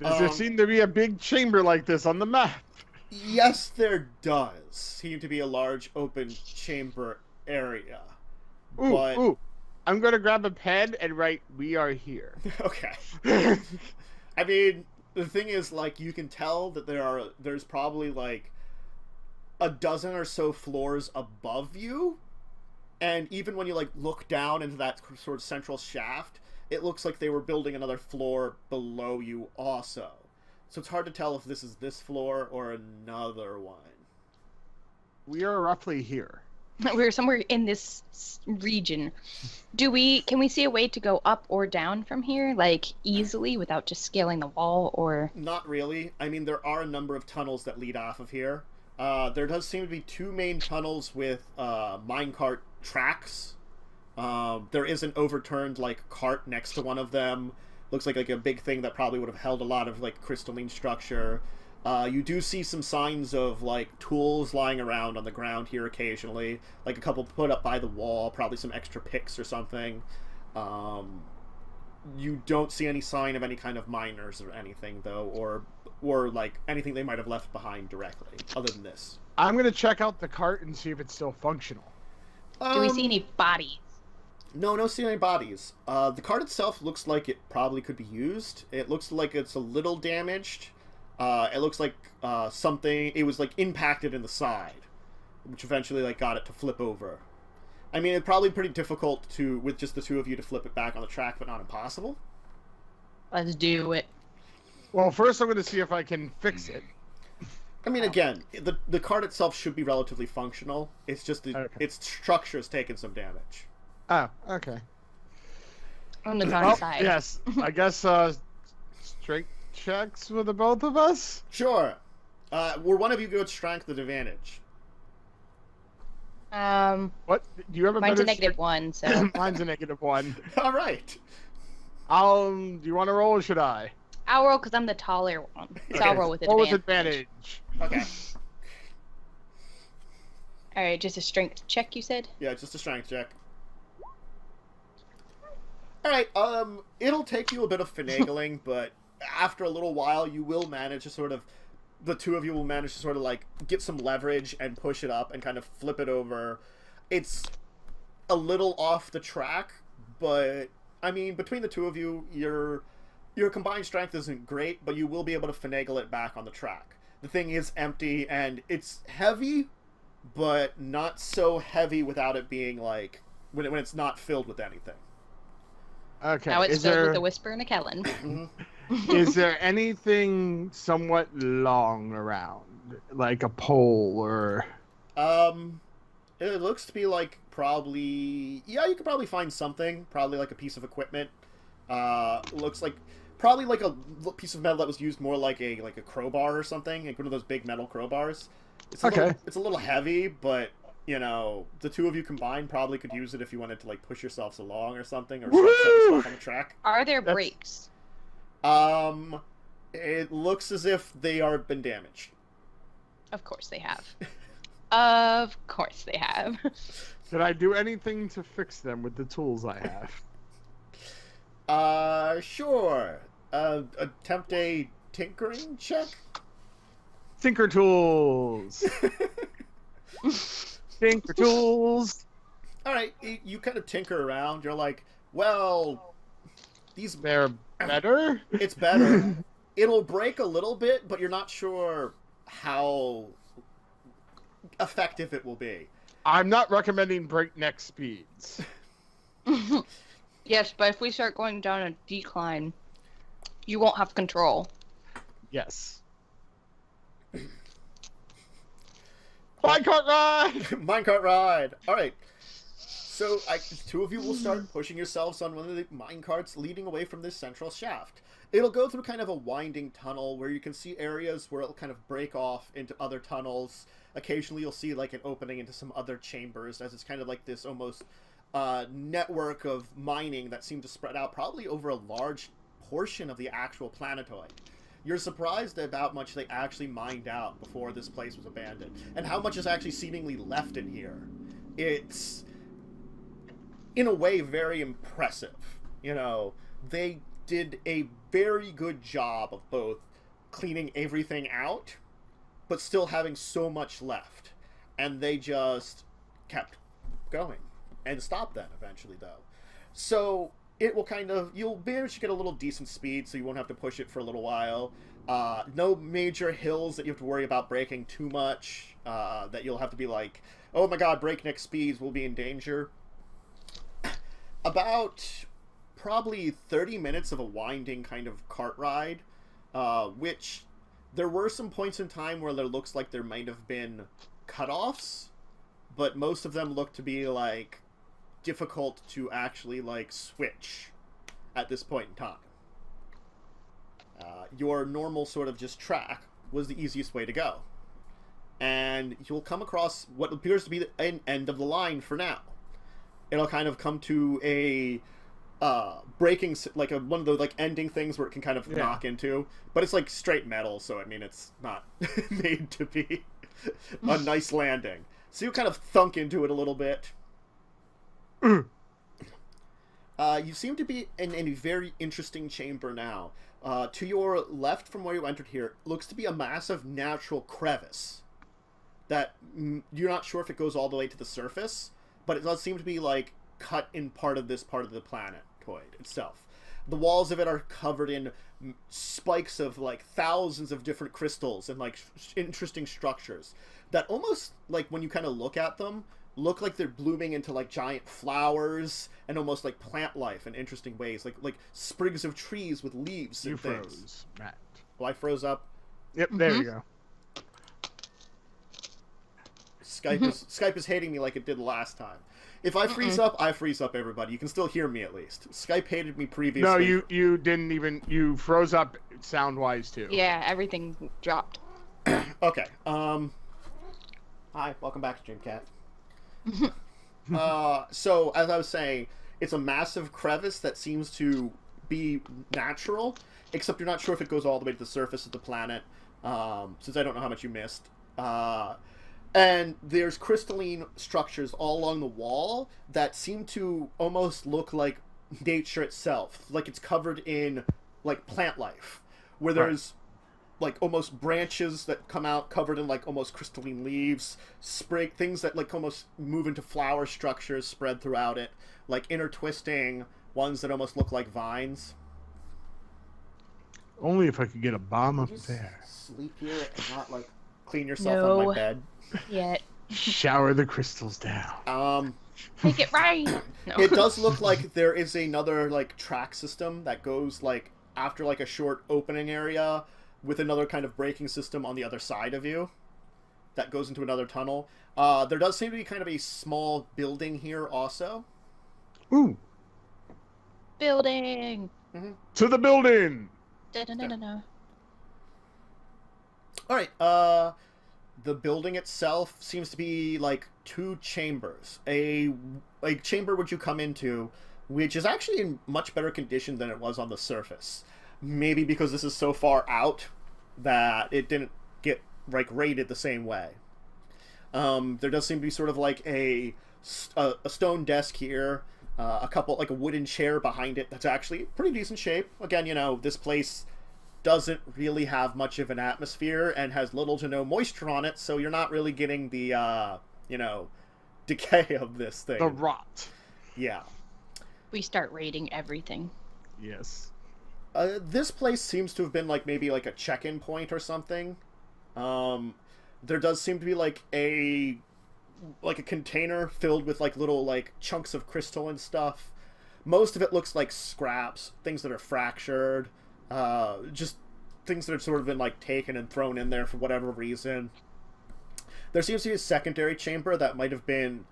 There seem to be a big chamber like this on the map? Yes, there does seem to be a large open chamber area. Ooh. I'm gonna grab a pen and write, "We are here." Okay. I mean, the thing is, like, you can tell that there's probably like a dozen or so floors above you, and even when you like look down into that sort of central shaft, it looks like they were building another floor below you also. So it's hard to tell if this is this floor or another one. We are roughly here. We're somewhere in this region. Can we see a way to go up or down from here, like easily without just scaling the wall, or? Not really. I mean, there are a number of tunnels that lead off of here. There does seem to be two main tunnels with minecart tracks. There is an overturned like cart next to one of them. Looks like a big thing that probably would have held a lot of like crystalline structure. You do see some signs of like tools lying around on the ground here occasionally, like a couple put up by the wall, probably some extra picks or something. You don't see any sign of any kind of miners or anything though, or like anything they might have left behind directly, other than this. I'm gonna check out the cart and see if it's still functional. Do we see any bodies? No see any bodies. The cart itself looks like it probably could be used. It looks like it's a little damaged. It looks like it was like impacted in the side, which eventually like got it to flip over. I mean, it's probably pretty difficult with just the two of you to flip it back on the track, but not impossible. Let's do it. Well, first I'm going to see if I can fix it. I mean, again, the cart itself should be relatively functional. It's just its structure's taken some damage. Oh, okay. On the car side. Yes, I guess strength checks for the both of us? Sure. Were one of you good strength at advantage? What? Do you have a mine's better a -1, so. Mine's a -1. All right. Do you want to roll or should I? I'll roll because I'm the taller one. So Okay. I'll roll with Roll advantage. with advantage. Okay. Alright, just a strength check, you said? Yeah, just a strength check. Alright, it'll take you a bit of finagling, but after a little while, you will manage to the two of you will manage to sort of like get some leverage and push it up and kind of flip it over. It's a little off the track, but I mean, between the two of you, your combined strength isn't great, but you will be able to finagle it back on the track. The thing is empty and it's heavy, but not so heavy without it being like when it's not filled with anything. Okay. Now it's filled with a whisper and a Kellen. Is there anything somewhat long around, like a pole or? It looks to be like probably you could probably find something, probably like a piece of equipment. Looks like probably like a piece of metal that was used more like a crowbar or something, like one of those big metal crowbars. It's a little heavy, but you know, the two of you combined probably could use it if you wanted to like push yourselves along or something, or set stuff on the track. Are there brakes? It looks as if they are been damaged. Of course they have. Of course they have. Should I do anything to fix them with the tools I have? Sure. Attempt a tinkering check? Tinker tools! Tinker tools! Alright, you kind of tinker around. You're like, well, They're better? It's better. It'll break a little bit, but you're not sure how effective it will be. I'm not recommending breakneck speeds. Yes, but if we start going down a decline, you won't have control. Yes. Minecart ride! Minecart ride! Alright. So, two of you will start pushing yourselves on one of the minecarts leading away from this central shaft. It'll go through kind of a winding tunnel where you can see areas where it'll kind of break off into other tunnels. Occasionally you'll see like an opening into some other chambers, as it's kind of like this almost network of mining that seemed to spread out probably over a large portion of the actual planetoid. You're surprised about how much they actually mined out before this place was abandoned, and how much is actually seemingly left in here. It's, in a way, very impressive. You know, they did a very good job of both cleaning everything out, but still having so much left. And they just kept going. And stopped then, eventually, though. So, it will kind of... You'll manage to get a little decent speed, so you won't have to push it for a little while. No major hills that you have to worry about breaking too much. That you'll have to be like, oh my god, breakneck speeds will be in danger. About probably 30 minutes of a winding kind of cart ride, which there were some points in time where there looks like there might have been cutoffs, but most of them look to be like difficult to actually like switch at this point in time. Your normal sort of just track was the easiest way to go, and you'll come across what appears to be an end of the line for now. It'll kind of come to a breaking, like one of those like ending things where it can kind of knock into, but it's like straight metal, so I mean it's not made to be a nice landing. So you kind of thunk into it a little bit. You seem to be in a very interesting chamber now. To your left from where you entered here looks to be a massive natural crevice that you're not sure if it goes all the way to the surface, but it does seem to be like cut in part of the planetoid itself. The walls of it are covered in spikes of like thousands of different crystals and like interesting structures that almost, like when you kind of look at them, look like they're blooming into like giant flowers and almost like plant life in interesting ways, like sprigs of trees with leaves and things. You froze, Matt. Well, I froze up. Yep, there you go. Skype is hating me like it did last time. If I freeze up, I freeze up, everybody. You can still hear me at least. Skype hated me previously. No, you didn't even... You froze up sound-wise, too. Yeah, everything dropped. Okay. Hi, welcome back to Dreamcat. So, as I was saying, it's a massive crevice that seems to be natural, except you're not sure if it goes all the way to the surface of the planet, since I don't know how much you missed. And there's crystalline structures all along the wall that seem to almost look like nature itself. Like it's covered in, like, plant life. Where there's, like, almost branches that come out covered in, like, almost crystalline leaves. Things that, like, almost move into flower structures spread throughout it. Like, intertwisting ones that almost look like vines. Only if I could get a bomb up there. Sleep here and not, like, clean yourself on my bed. Yet. Shower the crystals down. Make it right. No. It does look like there is another like track system that goes like after like a short opening area with another kind of braking system on the other side of you that goes into another tunnel. There does seem to be kind of a small building here also. Ooh. Building. Mm-hmm. To the building. No. All right. The building itself seems to be like two chambers. A chamber which you come into, which is actually in much better condition than it was on the surface. Maybe because this is so far out that it didn't get like rated the same way. There does seem to be sort of like a stone desk here, a couple like a wooden chair behind it that's actually pretty decent shape. Again, you know, this place doesn't really have much of an atmosphere and has little to no moisture on it, so you're not really getting the, you know, decay of this thing. The rot. Yeah. We start raiding everything. Yes. This place seems to have been, like, maybe, like, a check-in point or something. there does seem to be like a container filled with like little like chunks of crystal and stuff. Most of it looks like scraps, things that are fractured, just things that have sort of been like taken and thrown in there for whatever reason. There seems to be a secondary chamber that might have been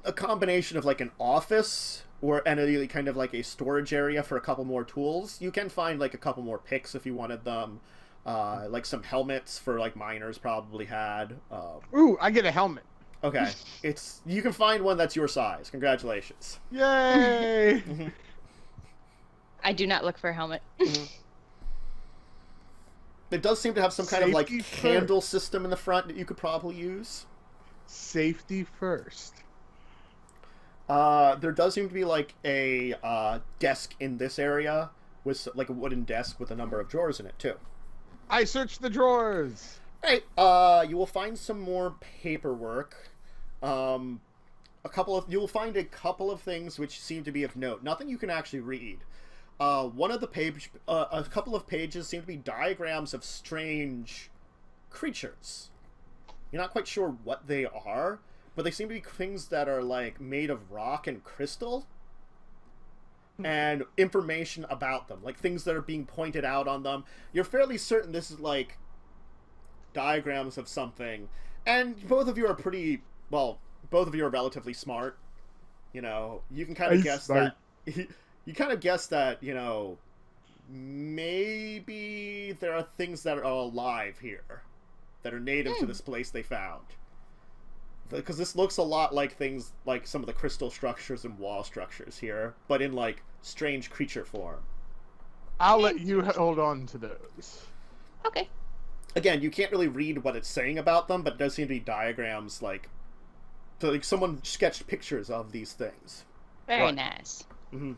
a combination of like an office and a kind of like a storage area for a couple more tools. You can find like a couple more picks if you wanted them. Like some helmets for like miners probably had. Ooh, I get a helmet. Okay, you can find one that's your size. Congratulations. Yay! I do not look for a helmet. It does seem to have some kind of like Safety candle system in the front that you could probably use. Safety first. There does seem to be like a desk in this area with like a wooden desk with a number of drawers in it too. I searched the drawers. Right. You will find some more paperwork. You will find a couple of things which seem to be of note. Nothing you can actually read. A couple of pages seem to be diagrams of strange creatures. You're not quite sure what they are, but they seem to be things that are like made of rock and crystal. And information about them, like things that are being pointed out on them. You're fairly certain this is like diagrams of something. And both of you are both of you are relatively smart. You know, you can kind of guess that. You kind of guess that, you know, maybe there are things that are alive here that are native to this place they found. Because this looks a lot like things like some of the crystal structures and wall structures here, but in like strange creature form. I'll let you hold on to those. Okay. Again, you can't really read what it's saying about them, but it does seem to be diagrams like someone sketched pictures of these things. Very nice. Mm-hmm.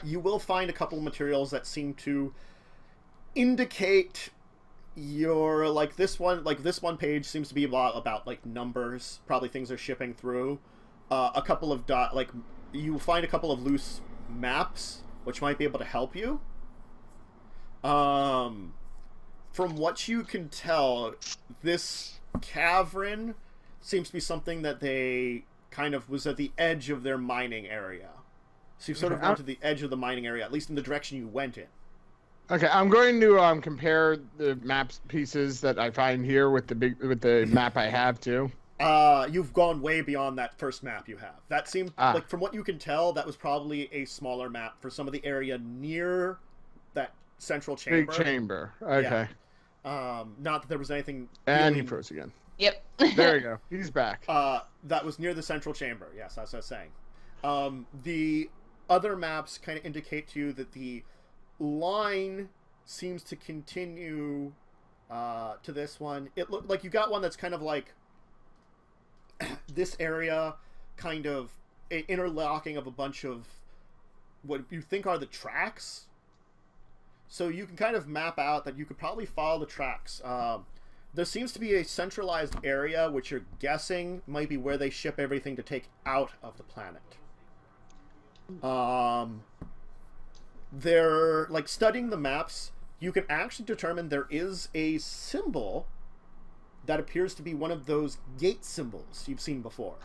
You will find a couple of materials that seem to indicate your this one page seems to be about like numbers, probably things are shipping through. A couple of you will find a couple of loose maps which might be able to help you. From what you can tell, this cavern seems to be something that they kind of was at the edge of their mining area. So you've sort of gone to the edge of the mining area, at least in the direction you went in. Okay, I'm going to compare the map pieces that I find here with the map I have too. You've gone way beyond that first map you have. That seemed like, from what you can tell, that was probably a smaller map for some of the area near that central chamber. Big chamber. Okay. Yeah. Not that there was anything. And he froze again. Yep. There you go. He's back. That was near the central chamber. Yes, that's what I was saying. The other maps kind of indicate to you that the line seems to continue to this one. It looked like you got one that's kind of like this area, kind of an interlocking of a bunch of what you think are the tracks. So you can kind of map out that you could probably follow the tracks. There seems to be a centralized area which you're guessing might be where they ship everything to take out of the planet. They're like studying the maps. You can actually determine there is a symbol that appears to be one of those gate symbols you've seen before.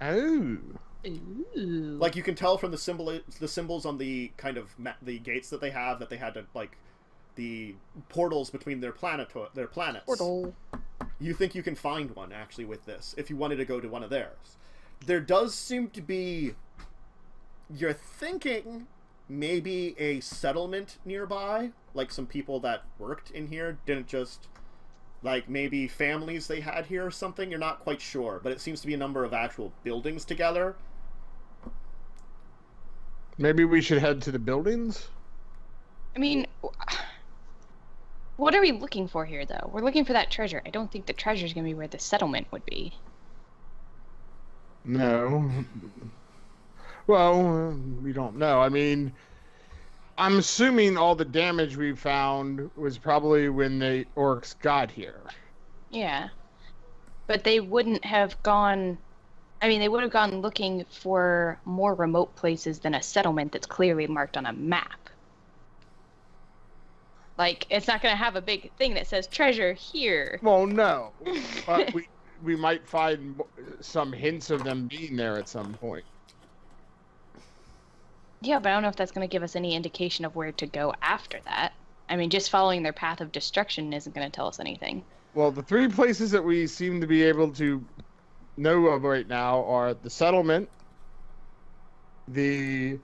Oh. Ooh. Like you can tell from the symbols on the kind of the gates that they had to like the portals between their planets. Portal. You think you can find one actually with this if you wanted to go to one of theirs. There does seem to be, you're thinking maybe a settlement nearby, like some people that worked in here didn't just, like maybe families they had here or something. You're not quite sure, but it seems to be a number of actual buildings together. Maybe we should head to the buildings? I mean, what are we looking for here, though? We're looking for that treasure. I don't think the treasure's going to be where the settlement would be. No. Well, we don't know. I mean, I'm assuming all the damage we found was probably when the orcs got here. Yeah. But they wouldn't have gone... I mean, they would have gone looking for more remote places than a settlement that's clearly marked on a map. Like, it's not going to have a big thing that says treasure here. Well, no. But we might find some hints of them being there at some point. Yeah, but I don't know if that's going to give us any indication of where to go after that. I mean, just following their path of destruction isn't going to tell us anything. Well, the 3 places that we seem to be able to know of right now are the settlement, the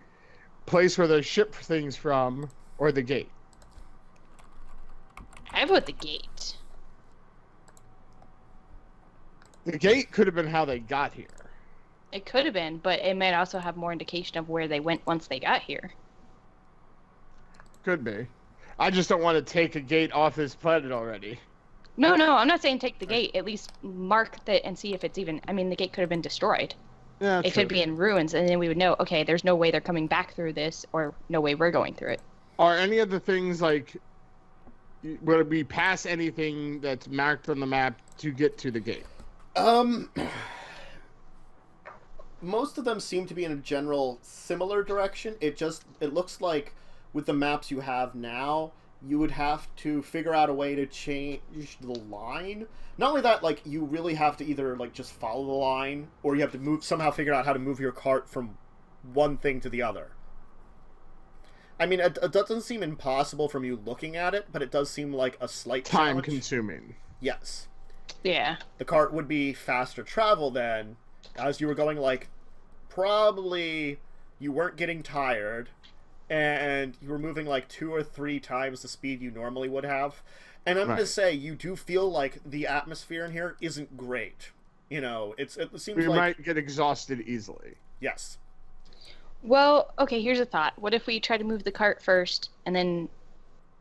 place where they ship things from, or the gate. I vote the gate. The gate could have been how they got here. It could have been, but it might also have more indication of where they went once they got here. Could be. I just don't want to take a gate off this planet already. No, I'm not saying take the gate. At least mark that and see if it's even... I mean, the gate could have been destroyed. Yeah, it could be in ruins, and then we would know, okay, there's no way they're coming back through this, or no way we're going through it. Are any of the things, like... Would we pass anything that's marked on the map to get to the gate? Most of them seem to be in a general similar direction. It looks like with the maps you have now, you would have to figure out a way to change the line. Not only that, like, you really have to either, like, just follow the line, or you have to somehow figure out how to move your cart from one thing to the other. I mean, it doesn't seem impossible from you looking at it, but it does seem like a slight challenge. Time-consuming. Yes. Yeah. The cart would be faster travel then, as you were going, like, probably you weren't getting tired, and you were moving, like, 2 or 3 times the speed you normally would have. And I'm going to say, you do feel like the atmosphere in here isn't great. You know, it seems we like... might get exhausted easily. Yes. Well, okay, here's a thought. What if we try to move the cart first, and then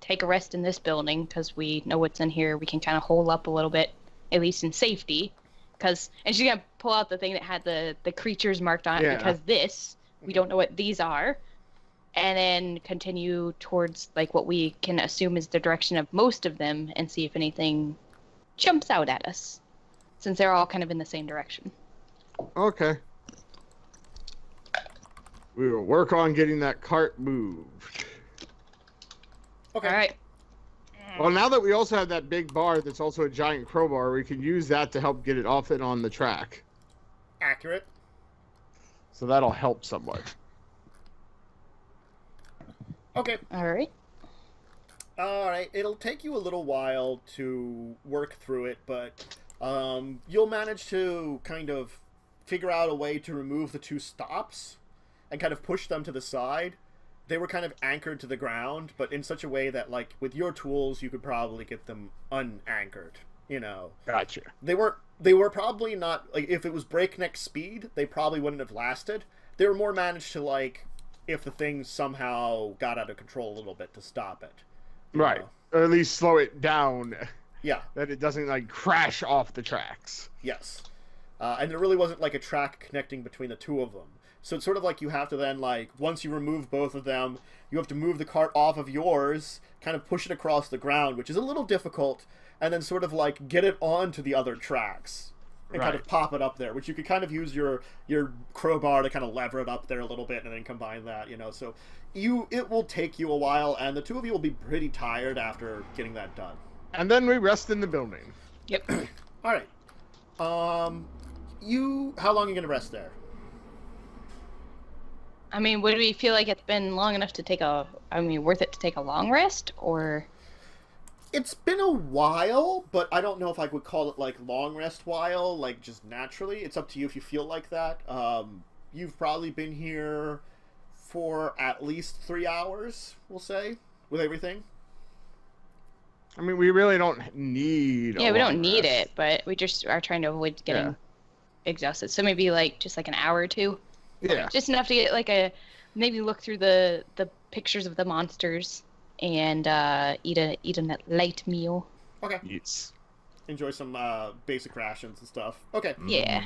take a rest in this building, because we know what's in here, we can kind of hole up a little bit, at least in safety. And she's going to pull out the thing that had the creatures marked on it, because we don't know what these are. And then continue towards, like, what we can assume is the direction of most of them, and see if anything jumps out at us, since they're all kind of in the same direction. Okay. We will work on getting that cart moved. Okay. All right. Well, now that we also have that big bar that's also a giant crowbar, we can use that to help get it off and on the track. Accurate. So that'll help somewhat. Okay. All right. Alright, it'll take you a little while to work through it, but you'll manage to kind of figure out a way to remove the 2 stops and kind of push them to the side. They were kind of anchored to the ground, but in such a way that, like, with your tools, you could probably get them unanchored, you know. Gotcha. They were probably not, like, if it was breakneck speed, they probably wouldn't have lasted. They were more managed to, like, if the thing somehow got out of control a little bit, to stop it. Right. Know? Or at least slow it down. Yeah. That it doesn't, like, crash off the tracks. Yes. And there really wasn't, like, a track connecting between the 2 of them. So it's sort of like you have to then, like, once you remove both of them, you have to move the cart off of yours, kind of push it across the ground, which is a little difficult, and then sort of, like, get it onto the other tracks. And kind of pop it up there, which you could kind of use your crowbar to kind of lever it up there a little bit and then combine that, you know. So it will take you a while, and the 2 of you will be pretty tired after getting that done. And then we rest in the building. Yep. All right. How long are you going to rest there? I mean, would we feel like it's been long enough to worth it to take a long rest, or? It's been a while, but I don't know if I would call it, like, long rest while, like, just naturally. It's up to you if you feel like that. You've probably been here for at least 3 hours, we'll say, with everything. I mean, we really don't need Yeah, we don't need it, but we just are trying to avoid getting exhausted. So maybe, like, just like an hour or 2? Yeah. Just enough to get, like, maybe look through the pictures of the monsters and eat a light meal. Okay. Yes. Enjoy some basic rations and stuff. Okay. Yeah.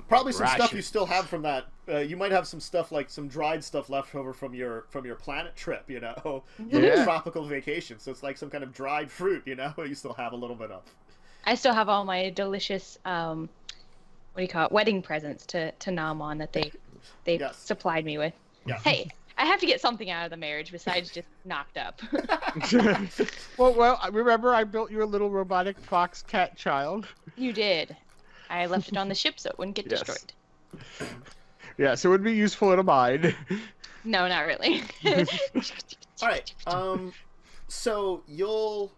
Probably some stuff you still have from that. You might have some stuff, like some dried stuff left over from your planet trip, you know? Your tropical vacation. So it's like some kind of dried fruit, you know? You still have a little bit of. I still have all my delicious, wedding presents to nom on that they supplied me with. Yeah. Hey, I have to get something out of the marriage besides just knocked up. Well, remember I built you a little robotic fox cat child? You did. I left it on the ship so it wouldn't get Yes. destroyed. Yes, it would be useful in a mine. No, not really. All right. So you'll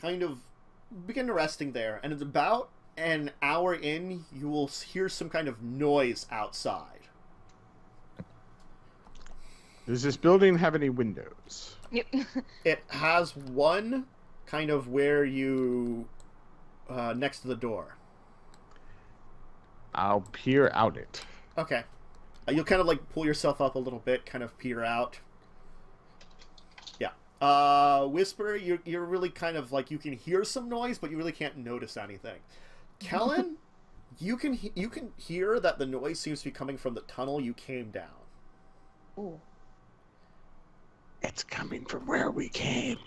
kind of begin resting there, and it's about an hour in, you will hear some kind of noise outside. Does this building have any windows? Yep. It has one kind of where you next to the door. I'll peer out it. Okay. You'll kind of like pull yourself up a little bit, kind of peer out. Yeah. Whisper, you're really kind of like, you can hear some noise, but you really can't notice anything. Kellen, you can hear that the noise seems to be coming from the tunnel you came down. Ooh. It's coming from where we came.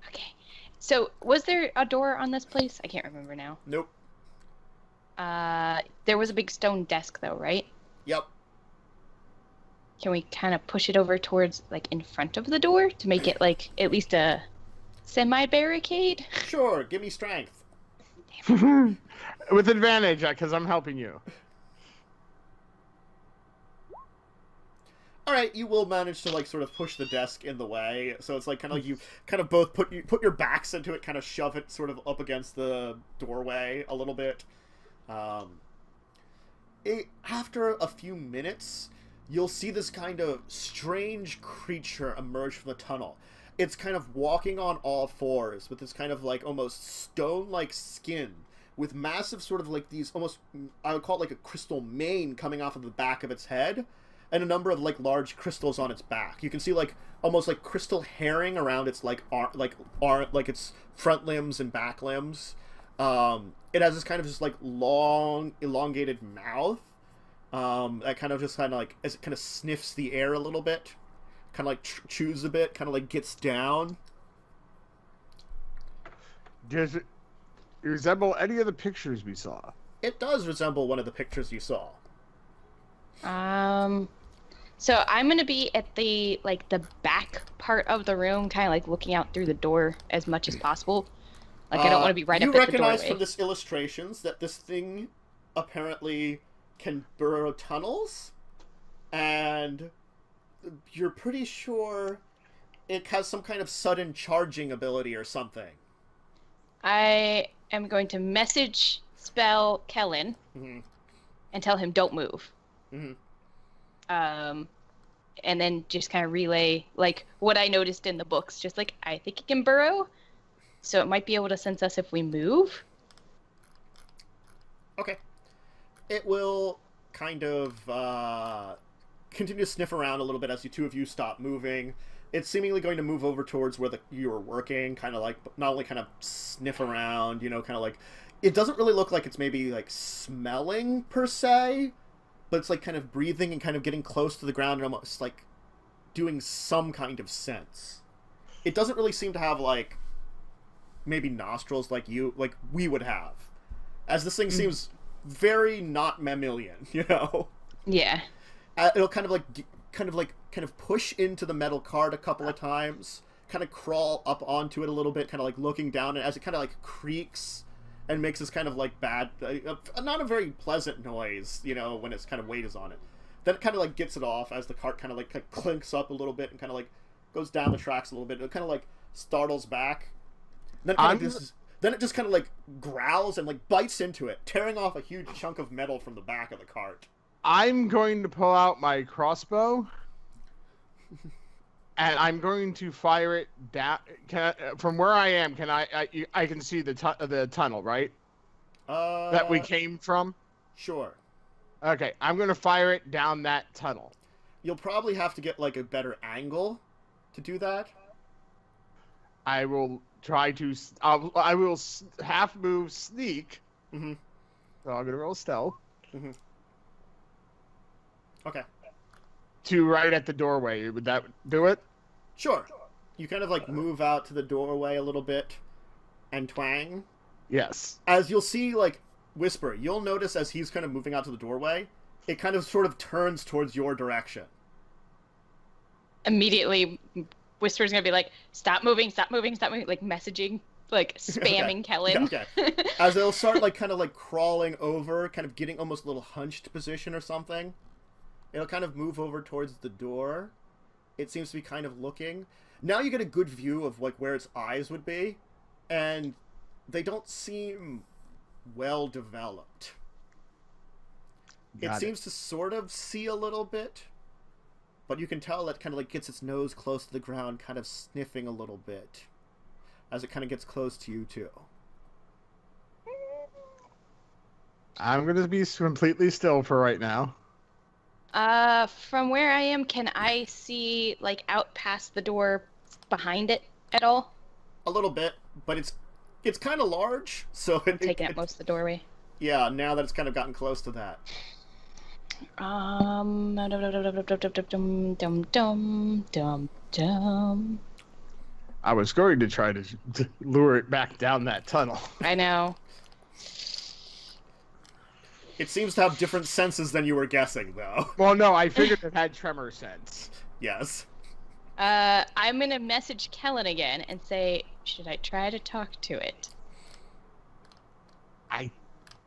Okay. So, was there a door on this place? I can't remember now. Nope. There was a big stone desk, though, right? Yep. Can we kind of push it over towards, like, in front of the door to make it, like, at least a semi-barricade? Sure, give me strength. With advantage, because I'm helping you. All right, you will manage to like sort of push the desk in the way, so it's like kind of like you kind of both put your backs into it, kind of shove it sort of up against the doorway a little bit. After a few minutes, you'll see this kind of strange creature emerge from the tunnel. It's kind of walking on all fours with this kind of like almost stone-like skin with massive sort of like these almost, I would call it like a crystal mane coming off of the back of its head, and a number of like large crystals on its back. You can see like almost like crystal herring around its like its front limbs and back limbs. It has this kind of just like long elongated mouth that kind of just kind of like, as it kind of sniffs the air a little bit, kind of like chews a bit, kind of like gets down. Does it resemble any of the pictures we saw? It does resemble one of the pictures you saw. So I'm gonna be at the back part of the room, kind of like looking out through the door as much as possible. Like I don't want to be right up at the doorway. You recognize from this illustrations that this thing apparently can burrow tunnels, and you're pretty sure it has some kind of sudden charging ability or something. I am going to message spell Kellen and tell him don't move. And then just kind of relay like what I noticed in the books. Just like, I think it can burrow, so it might be able to sense us if we move. Okay. It will kind of continue to sniff around a little bit as the two of you stop moving. It's seemingly going to move over towards where you were working, kind of like, not only kind of sniff around, you know, kind of like, it doesn't really look like it's maybe like smelling per se, but it's like kind of breathing and kind of getting close to the ground and almost like doing some kind of sense. It doesn't really seem to have like maybe nostrils like we would have, as this thing seems very not mammalian, you know? Yeah. It'll kind of push into the metal cart a couple of times, kind of crawl up onto it a little bit, kind of like looking down, and as it kind of like creaks and makes this kind of like bad, not a very pleasant noise, you know, when its kind of weight is on it. Then it kind of like gets it off as the cart kind of like clinks up a little bit and kind of like goes down the tracks a little bit. It kind of like startles back. And then it just kind of like growls and like bites into it, tearing off a huge chunk of metal from the back of the cart. I'm going to pull out my crossbow, and I'm going to fire it down. From where I am, can I can see the tunnel, right? That we came from? Sure. Okay, I'm going to fire it down that tunnel. You'll probably have to get like a better angle to do that. I will try to. I will half move sneak. So I'm going to roll stealth. Okay. To right at the doorway. Would that do it? Sure. You kind of like move out to the doorway a little bit and twang. Yes. As you'll see, like, Whisper, you'll notice as he's kind of moving out to the doorway, it kind of sort of turns towards your direction. immediately Whisper's gonna be like, stop moving, stop moving, stop moving, like messaging, like spamming Kellen. Okay. As they'll start like kind of like crawling over, kind of getting almost a little hunched position or something. It'll kind of move over towards the door. It seems to be kind of looking. Now you get a good view of like where its eyes would be, and they don't seem well developed. It seems to sort of see a little bit, but you can tell that kind of like gets its nose close to the ground, kind of sniffing a little bit as it kind of gets close to you too. I'm going to be completely still for right now. From where I am, can I see like out past the door behind it at all? A little bit, but it's kind of large, so Taking up most of the doorway. Yeah, now that it's kind of gotten close to that. I was going to try to lure it back down that tunnel. I know. It seems to have different senses than you were guessing, though. Well, no, I figured it had tremor sense. Yes. I'm gonna message Kellen again and say, should I try to talk to it? I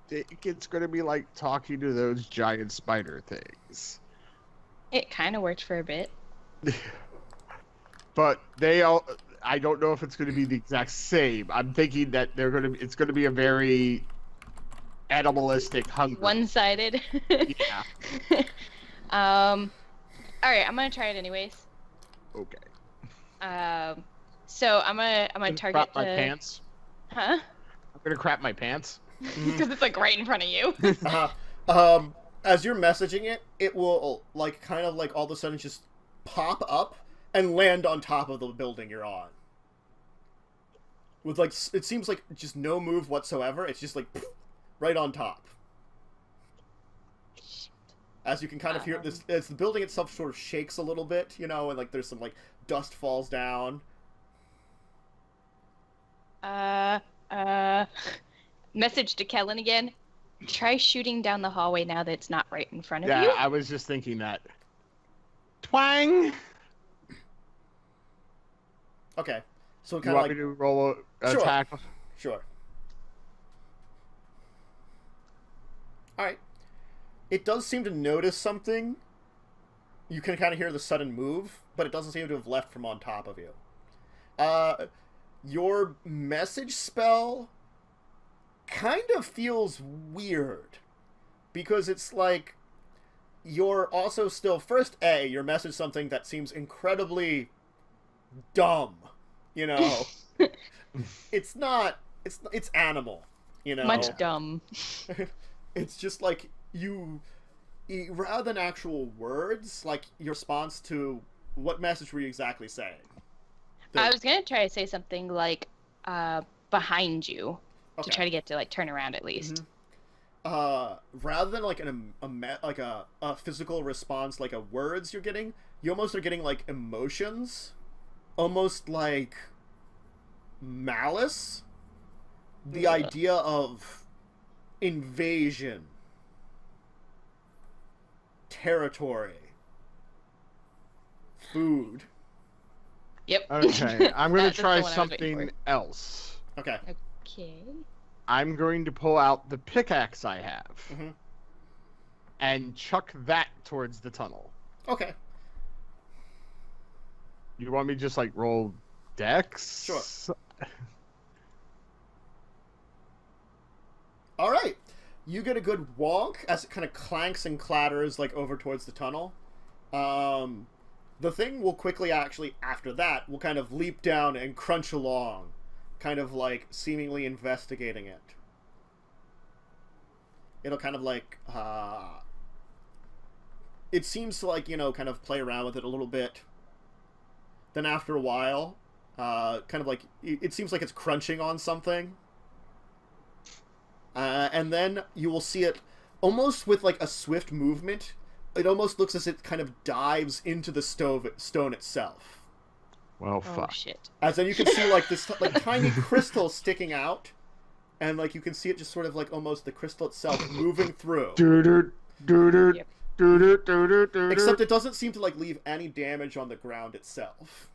think it's going to be like talking to those giant spider things. It kind of worked for a bit. But I don't know if it's going to be the exact same. I'm thinking that it's going to be a very animalistic hunger. One-sided. Yeah. All right, I'm gonna try it anyways. Okay. So I'm gonna target crap my pants. Huh? I'm gonna crap my pants. Because it's like right in front of you. As you're messaging it, it will like kind of like all of a sudden just pop up and land on top of the building you're on. With like, it seems like just no move whatsoever. It's just like right on top. As you can kind of hear this, as the building itself sort of shakes a little bit, you know, and like there's some like dust falls down. Message to Kellen again. Try shooting down the hallway now that it's not right in front of you. Yeah, I was just thinking that. Twang! Okay. So You kind want of like... me to roll a Sure. attack? Sure. Alright. It does seem to notice something. You can kind of hear the sudden move, but it doesn't seem to have left from on top of you. Your message spell kind of feels weird. Because it's like, you're also still, first your message something that seems incredibly dumb. You know? It's animal. You know? Much dumb. It's just like, rather than actual words, like your response to what message were you exactly saying? I was gonna try to say something like behind you to try to get to like turn around at least. Mm-hmm. Rather than like a physical response, like a words you're getting, you almost are getting like emotions, almost like malice. The idea of invasion, territory, food. Yep. Okay, I'm going to That's the try one I was waiting something for. else. Okay. Okay. I'm going to pull out the pickaxe I have Mm-hmm. and chuck that towards the tunnel. Okay. You want me to just like roll dex? Sure. All right. You get a good wonk as it kind of clanks and clatters like over towards the tunnel. The thing will quickly actually, after that, will kind of leap down and crunch along, kind of like seemingly investigating it. It'll kind of like, it seems to like, you know, kind of play around with it a little bit. Then after a while, kind of like, it seems like it's crunching on something. And then you will see it almost with like a swift movement. It almost looks as it kind of dives into the stone itself. Well, Oh fuck. shit. As then you can see like this like tiny crystal sticking out, and like you can see it just sort of like almost the crystal itself moving through. Doo-doo, doo-doo, Yep. Except it doesn't seem to like leave any damage on the ground itself.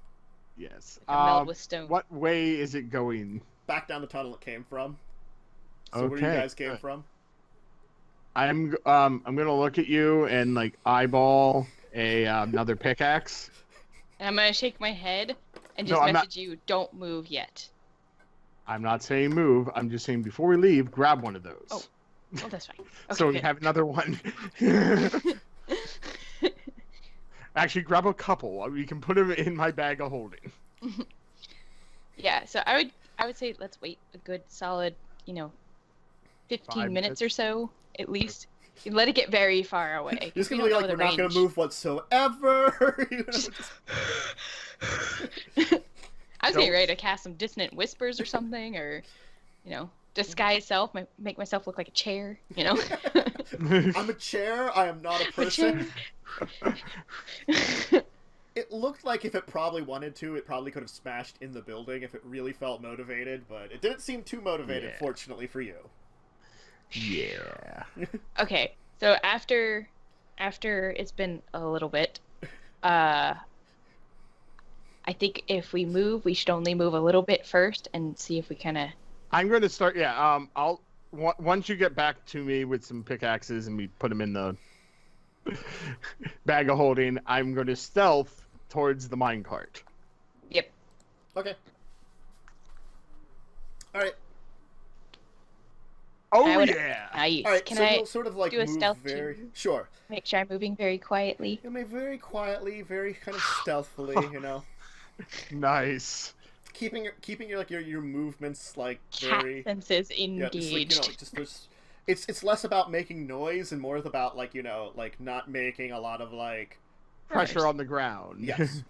Yes. Meld with stone. What way is it going? Back down the tunnel it came from. So where Okay, you guys came from? I'm gonna look at you and like eyeball another pickaxe. And I'm gonna shake my head and just No, I'm message you, don't move yet. I'm not saying move. I'm just saying before we leave, grab one of those. Oh, well, that's fine. Okay, So we good. have another one. Actually, grab a couple. We can put them in my bag of holding. Yeah, so I would say let's wait a good solid, 15 5 minutes or so, at least. You let it get very far away. You're just We gonna be don't like, know we're the not gonna range. move whatsoever. You know, just- I was getting ready to cast some dissonant whispers or something, or, disguise self, make myself look like a chair, I'm a chair. I am not a person. It looked like if it probably wanted to, it probably could have smashed in the building if it really felt motivated, but it didn't seem too motivated, Yeah. fortunately for you. Yeah. Okay, so after it's been a little bit, I think if we move, we should only move a little bit first and see if we kind of... I'm going to start. Yeah. Once you get back to me with some pickaxes and we put them in the bag of holding, I'm going to stealth towards the minecart. Yep. Okay. Alright. Oh I would- yeah. Nice. Alright, Can so I you'll sort of like do a move stealth very... too? Sure. make sure I'm moving very quietly? You may very quietly, very kind of stealthily, Nice. keeping your movements like Cat very senses yeah, just, engaged. like, just there's it's less about making noise and more about like like not making a lot of like Pressure on the ground. yes.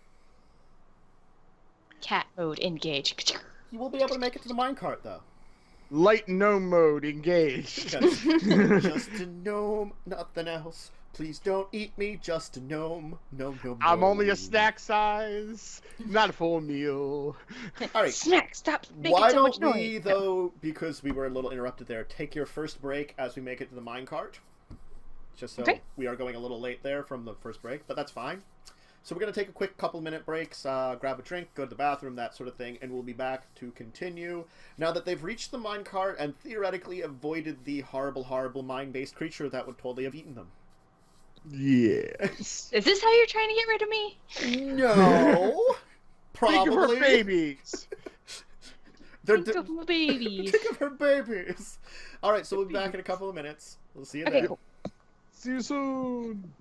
Cat mode engaged. You will be able to make it to the minecart though. Light gnome mode engaged. Yes. Just a gnome, nothing else. Please don't eat me, just a gnome. Gnome. I'm only a snack size, not a full meal. All right. Snack, stop making Why so much don't we, noise. though, because we were a little interrupted there, take your first break as we make it to the minecart? Just so Okay. we are going a little late there from the first break, but that's fine. So we're going to take a quick couple-minute breaks, grab a drink, go to the bathroom, that sort of thing, and we'll be back to continue. Now that they've reached the minecart and theoretically avoided the horrible, horrible mine-based creature that would totally have eaten them. Yes. Is this how you're trying to get rid of me? No! Think of her Probably. babies. They're Think of my babies. Think of her babies. All right, so we'll be back in a couple of minutes. We'll see you Okay, then. cool. See you soon.